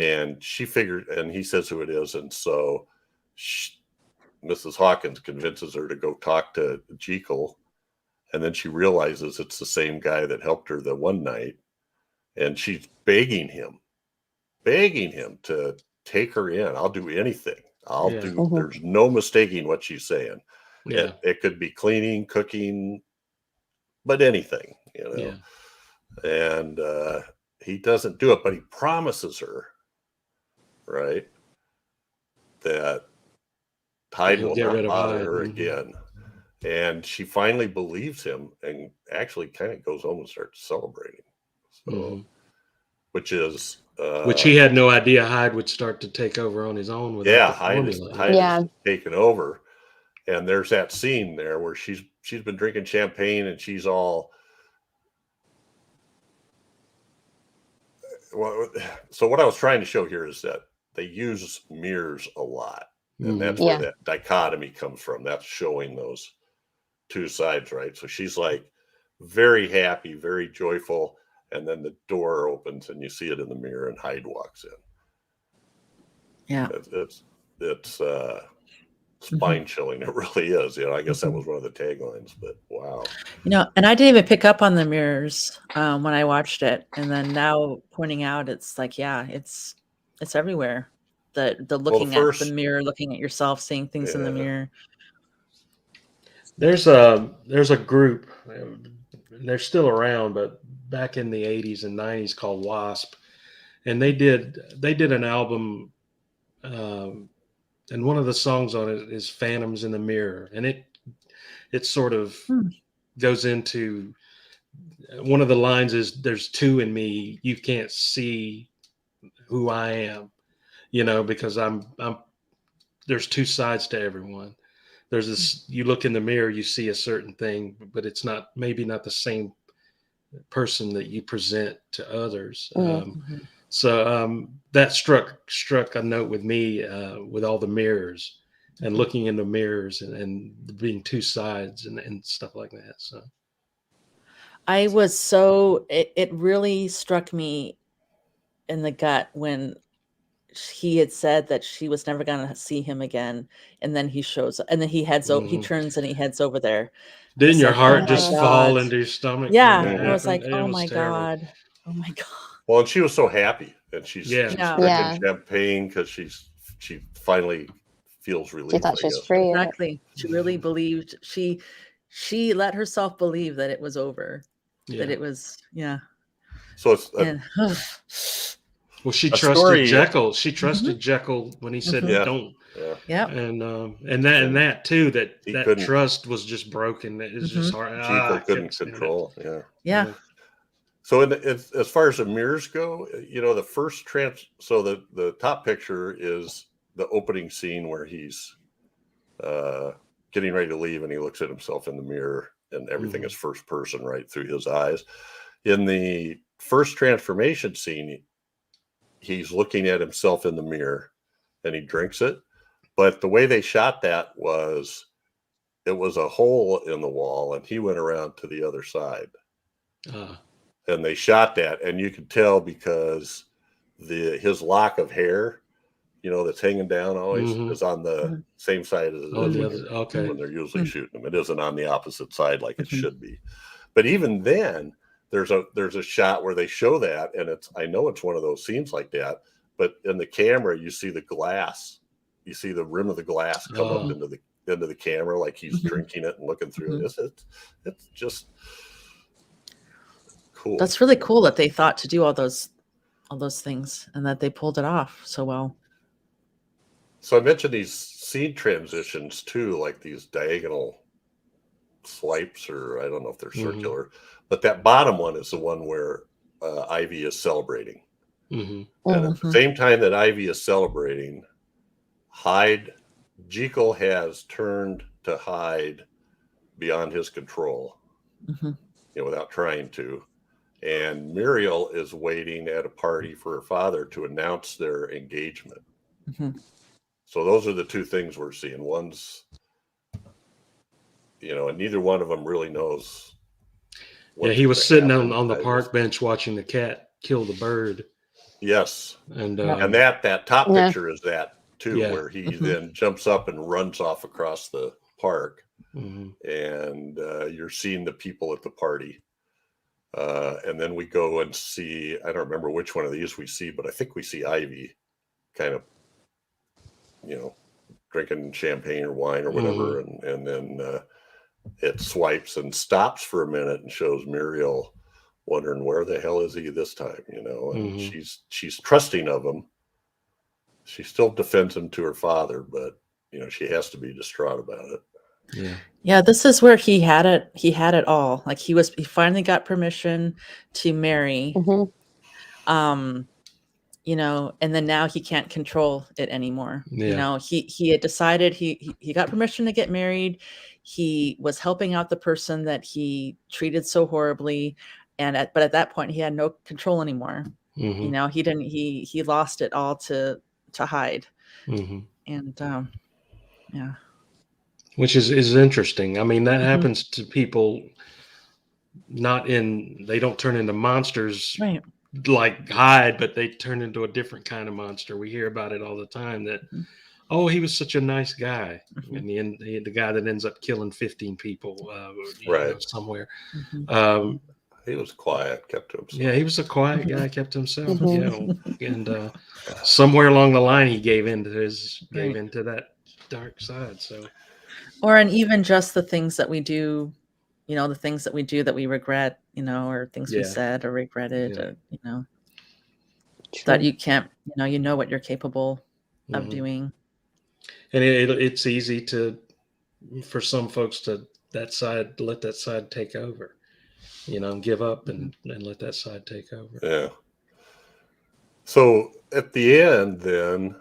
and she figured, and he says who it is, and so Mrs. Hawkins convinces her to go talk to Jekyll, and then she realizes it's the same guy that helped her the one night, and she's begging him to take her in. I'll do anything. There's no mistaking what she's saying. Yeah. It could be cleaning, cooking, but anything, you know. Yeah. And he doesn't do it, but he promises her, right, that Hyde will not bother her again. And she finally believes him and actually kind of goes home and starts celebrating. So, which he had no idea Hyde would start to take over on his own without the formula. Hyde is taken over. And there's that scene there where she's been drinking champagne and she's all, well, so what I was trying to show here is that they use mirrors a lot. And that's where that dichotomy comes from. That's showing those two sides, right? So she's like very happy, very joyful, and then the door opens and you see it in the mirror and Hyde walks in. Yeah. It's spine chilling. It really is. You know, I guess that was one of the taglines, but wow. You know, and I didn't even pick up on the mirrors when I watched it. And then now pointing out, it's like, yeah, it's everywhere. The looking at the mirror, looking at yourself, seeing things in the mirror. There's a group, they're still around, but back in the 80s and 90s, called Wasp, and they did an album, and one of the songs on it is "Phantoms in the Mirror," and it sort of goes into, one of the lines is, "There's two in me, you can't see who I am," you know, because I'm there's two sides to everyone. There's this, you look in the mirror, you see a certain thing, but it's maybe not the same person that you present to others. So that struck a note with me, with all the mirrors and looking in the mirrors and being two sides and stuff like that. So I was it really struck me in the gut when he had said that she was never going to see him again, and then he shows up, and then he heads over, he turns and he heads over there. Didn't your heart just fall into your stomach? Yeah, I was like, oh my god. Well, and she was so happy, and she's drinking champagne because she finally feels relief. She thought she was free. Exactly. She really believed. She let herself believe that it was over. That it was. So it's. Well, she trusted Jekyll. She trusted Jekyll when he said, "Don't." Yeah. And that too. That trust was just broken. It was just hard. Jekyll couldn't control. Yeah. So as far as the mirrors go, you know, the first so the top picture is the opening scene where he's getting ready to leave and he looks at himself in the mirror and everything is first person right through his eyes. In the first transformation scene, he's looking at himself in the mirror and he drinks it. But the way they shot that was, it was a hole in the wall and he went around to the other side. And they shot that, and you could tell because his lock of hair, you know, that's hanging down always is on the same side as when they're usually shooting them. It isn't on the opposite side like it should be. But even then, there's a shot where they show that, and I know it's one of those scenes like that, but in the camera you see the glass, you see the rim of the glass come up into the camera like he's drinking it and looking through it. It's just cool. That's really cool that they thought to do all those things and that they pulled it off so well. So I mentioned these scene transitions too, like these diagonal swipes, or I don't know if they're circular, but that bottom one is the one where Ivy is celebrating. And at the same time that Ivy is celebrating, Jekyll has turned to Hyde beyond his control, without trying to. And Muriel is waiting at a party for her father to announce their engagement. So those are the two things we're seeing. One's, and neither one of them really knows. Yeah, he was sitting on the park bench watching the cat kill the bird. Yes. And that top picture is that too, where he then jumps up and runs off across the park. And you're seeing the people at the party. And then we go and see, I don't remember which one of these we see, but I think we see Ivy kind of, drinking champagne or wine or whatever. And then it swipes and stops for a minute and shows Muriel wondering where the hell is he this time, and she's trusting of him. She still defends him to her father, but she has to be distraught about it. Yeah, this is where he had it all. Like he finally got permission to marry. And then now he can't control it anymore. He had decided he got permission to get married. He was helping out the person that he treated so horribly, but at that point he had no control anymore. He lost it all to Hyde. And which is interesting. I mean, that happens to people. They don't turn into monsters, right, like Hyde, but they turn into a different kind of monster. We hear about it all the time that, he was such a nice guy. And the guy that ends up killing 15 people somewhere. He was quiet, kept to himself. Yeah, he was a quiet guy, kept to himself. And somewhere along the line, he gave into that dark side. So, and even just the things that we do, the things that we do that we regret, or things we said or regretted, that you can't, what you're capable of doing. And it's easy for some folks to let that side take over, give up and let that side take over. Yeah. So at the end, then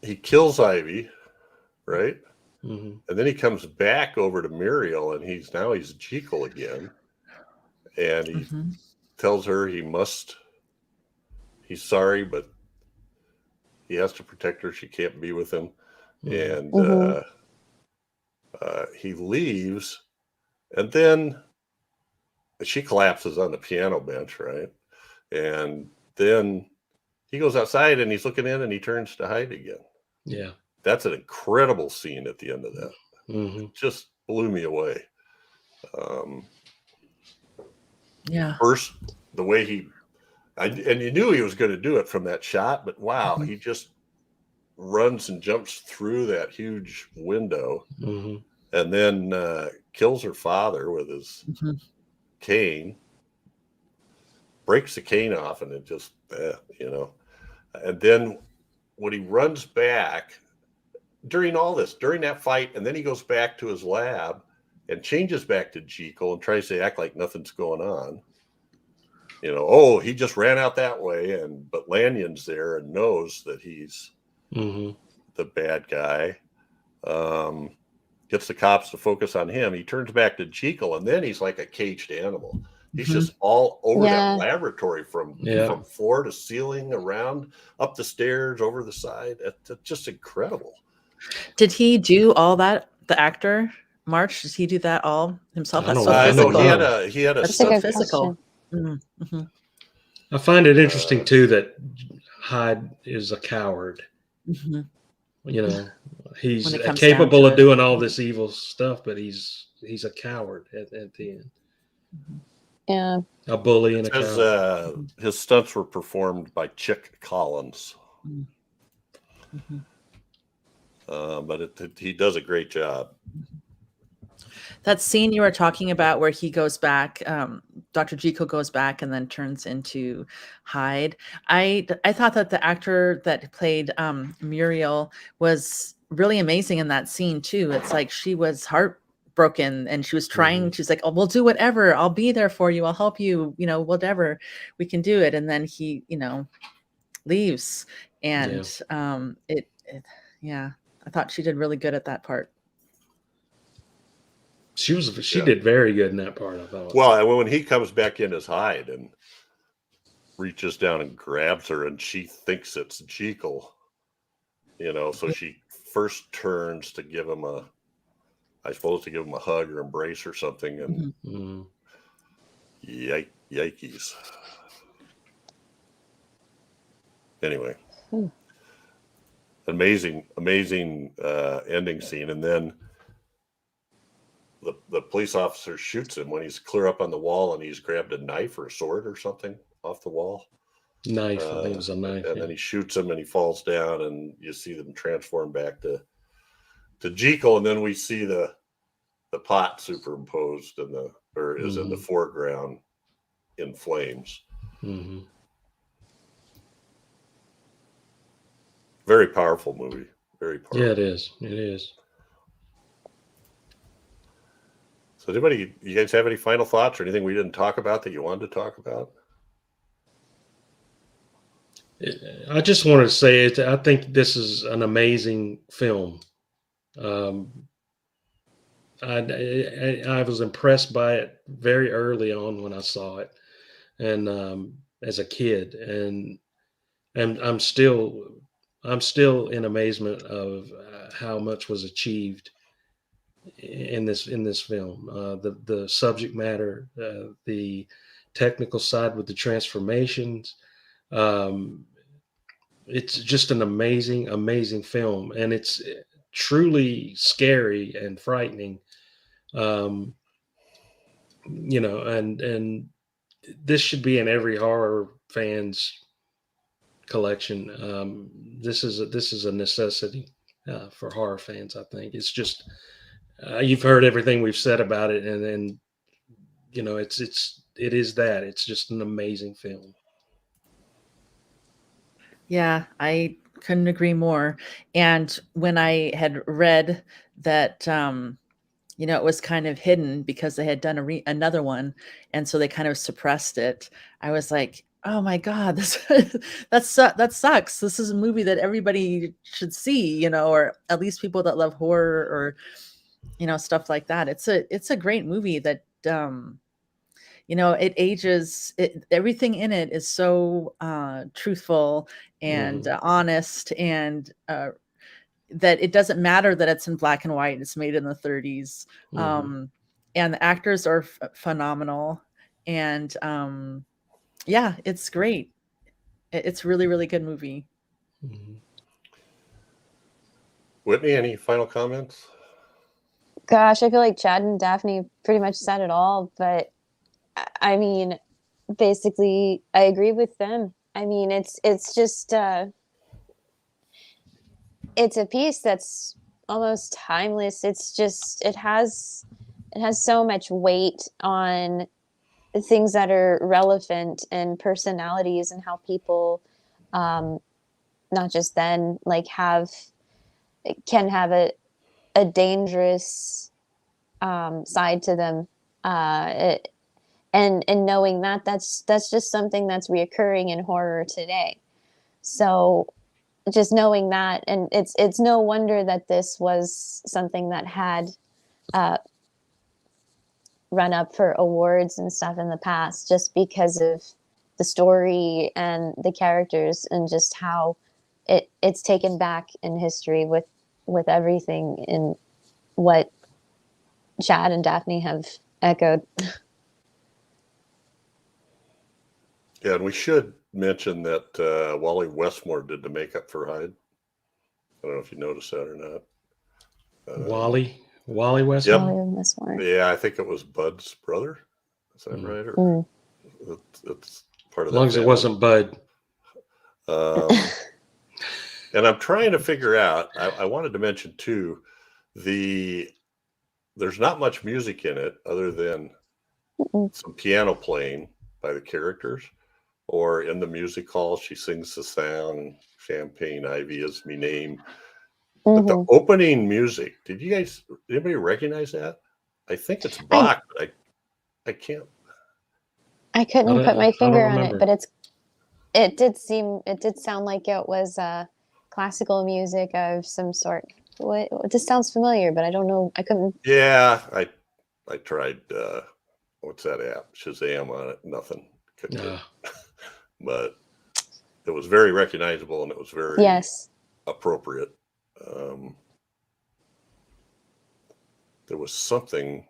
he kills Ivy, right? And then he comes back over to Muriel, and he's Jekyll again, and he tells her he's sorry, but he has to protect her. She can't be with him, and he leaves, and then she collapses on the piano bench, right? And then he goes outside, and he's looking in, and he turns to Hyde again. Yeah. That's an incredible scene at the end of that. It just blew me away. First, the way and you knew he was going to do it from that shot, but wow, he just runs and jumps through that huge window, and then kills her father with his cane, breaks the cane off, and it just, and then when he runs back, during that fight, and then he goes back to his lab and changes back to Jekyll and tries to act like nothing's going on. He just ran out that way, but Lanyon's there and knows that he's the bad guy. Gets the cops to focus on him. He turns back to Jekyll, and then he's like a caged animal. He's just all over that laboratory from floor to ceiling, around, up the stairs, over the side. It's just incredible. Did he do all that? The actor March, did he do that all himself? That's so physical. No, he had a That's so physical. I find it interesting too that Hyde is a coward. He's capable of doing all this evil stuff, but he's he's a coward at the end. Yeah. A bully and a It says, coward. his stunts were performed by Chick Collins. Mm-hmm. But he does a great job. That scene you were talking about where he goes back, Dr. Jekyll goes back and then turns into Hyde. I thought that the actor that played Muriel was really amazing in that scene too. It's like she was heartbroken and she was trying, she's like, oh, we'll do whatever. I'll be there for you. I'll help you, whatever, we can do it. And then he, leaves. And I thought she did really good at that part. She did very good in that part, I thought. Well, and when he comes back in as Hyde and reaches down and grabs her, and she thinks it's Jekyll, so she first turns to give him a hug or embrace or something, and yikes. Anyway, amazing ending scene, and then the police officer shoots him when he's clear up on the wall, and he's grabbed a knife or a sword or something off the wall. Knife, I think it was a knife. And then he shoots him, and he falls down, and you see them transform back to Jekyll, and then we see the pot superimposed in the foreground in flames. Mm-hmm. Very powerful movie. Very powerful. Yeah, it is. It is. So you guys have any final thoughts or anything we didn't talk about that you wanted to talk about? I just wanted to say I think this is an amazing film. I was impressed by it very early on when I saw it, and as a kid, and I'm still in amazement of how much was achieved in this film. The subject matter, the technical side with the transformations. It's just an amazing film, and it's truly scary and frightening. And this should be in every horror fan's collection. This is a necessity for horror fans. I think it's just you've heard everything we've said about it, and then it's just an amazing film. Yeah, I couldn't agree more. And when I had read that, it was kind of hidden because they had done another one, and so they kind of suppressed it, I was like, oh my God, that sucks. This is a movie that everybody should see, or at least people that love horror or, stuff like that. It's a great movie that, it ages, everything in it is so truthful and honest, and that it doesn't matter that it's in black and white. It's made in the 30s. And the actors are phenomenal. And it's great. It's really, really good movie. Whitney, any final comments? Gosh, I feel like Chad and Daphne pretty much said it all, but I mean, basically, I agree with them. I mean, it's just it's a piece that's almost timeless. It's just it has so much weight on things that are relevant and personalities and how people, not just then, like can have a dangerous side to them. And knowing that's just something that's reoccurring in horror today. So just knowing that, and it's no wonder that this was something that had run up for awards and stuff in the past, just because of the story and the characters and just how it's taken back in history with everything in what Chad and Daphne have echoed. Yeah, and we should mention that Wally Westmore did the makeup for Hyde. I don't know if you noticed that or not. Wally Wally West. Yep. Wally Westmore. Yeah, I think it was Bud's brother. Is that right? Or Mm. it's part of As long as it wasn't Bud. And I'm trying to figure out. I wanted to mention too, there's not much music in it other than some piano playing by the characters, or in the music hall she sings the song "Champagne Ivy Is Me Name." But the opening music, anybody recognize that? I think it's Bach, but I can't. I couldn't put my finger on it, remember. but it did sound like it was classical music of some sort. This sounds familiar, but I don't know. I couldn't. Yeah, I tried. What's that app? Shazam on it. Nothing. Couldn't get it. But it was very recognizable and it was very appropriate. There was something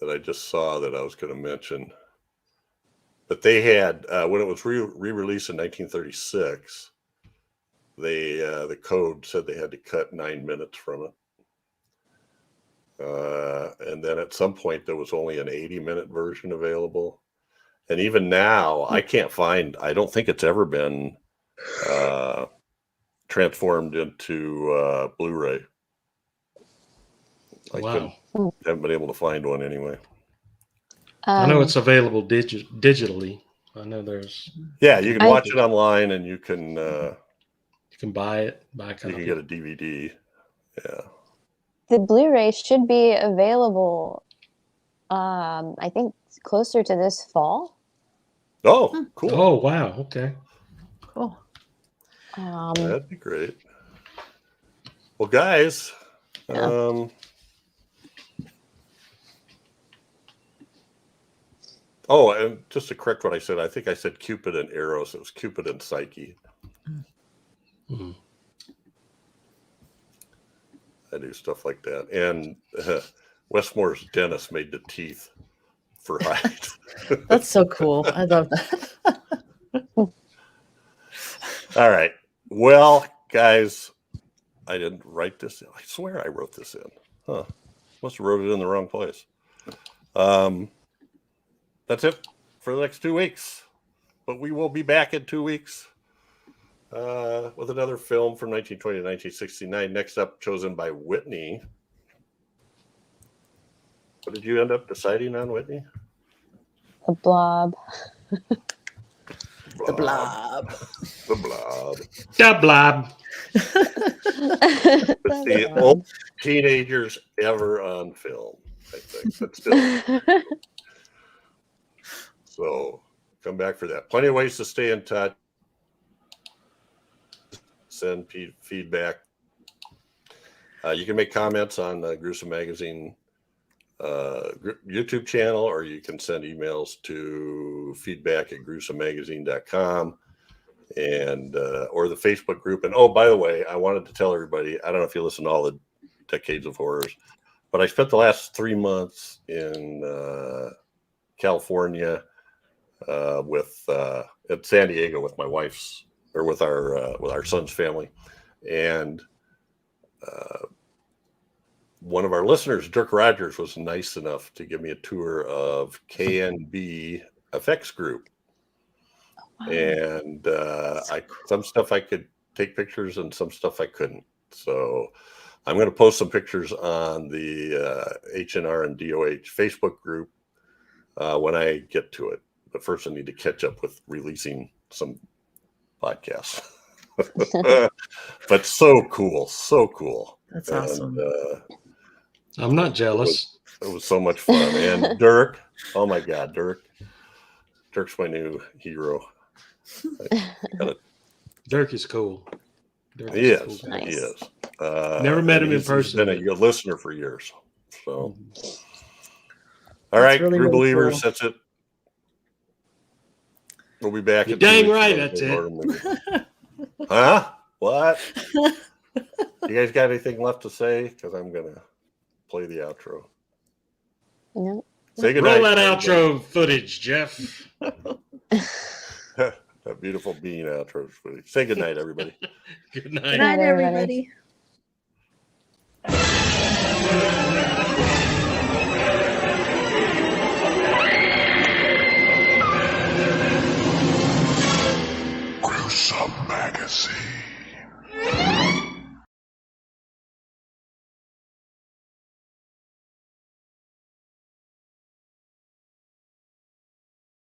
that I just saw that I was going to mention. But they had, when it was re-released in 1936, the code said they had to cut 9 minutes from it. And then at some point there was only an 80-minute version available. And even now, I don't think it's ever been transformed into Blu-ray. Wow. Haven't been able to find one anyway. I know it's available digitally. I know there's. Yeah, you can watch it online, and you can buy it. You can get a DVD. Yeah. The Blu-ray should be available. I think closer to this fall. Oh, cool. Oh, wow. Okay. Cool. That'd be great. Well, guys. Yeah. Oh, and just to correct what I said, I think I said Cupid and Eros. It was Cupid and Psyche. Mm-hmm. I do stuff like that. And Westmore's dentist made the teeth for Hyde. That's so cool. I love that. All right. Well, guys, I didn't write this in. I swear I wrote this in. Huh. Must have wrote it in the wrong place. That's it for the next 2 weeks. But we will be back in 2 weeks with another film from 1920 to 1969. Next up, chosen by Whitney. What did you end up deciding on, Whitney? The Blob. The Blob. The Blob. The Blob. It's the old teenagers ever on film, I think. But still. So come back for that. Plenty of ways to stay in touch. Send feedback. You can make comments on the Gruesome Magazine YouTube channel, or you can send emails to feedback@gruesomemagazine.com and or the Facebook group. And oh, by the way, I wanted to tell everybody, I don't know if you listen to all the Decades of Horrors, but I spent the last 3 months in California at San Diego with my wife's, or with our son's family. And one of our listeners, Dirk Rogers, was nice enough to give me a tour of KNB Effects Group. Wow. And some stuff I could take pictures and some stuff I couldn't. So I'm going to post some pictures on the HNR and DOH Facebook group when I get to it. But first I need to catch up with releasing some podcasts. But so cool. That's awesome. I'm not jealous. It was so much fun. And Dirk, oh my God, Dirk's my new hero. Dirk is cool. He is. Cool. Nice. He is. Never met him in person. He's been a listener for years. So, all right, really, Gru really Believers, cool. That's it. We'll be back. You're dang right, that's it. Huh? What? You guys got anything left to say? Because I'm going to play the outro. No. Say good Roll night, that everybody. outro footage, Jeff. That beautiful bean outro footage. Say good night, everybody. Good Good night. night, everybody. everybody. Magazine.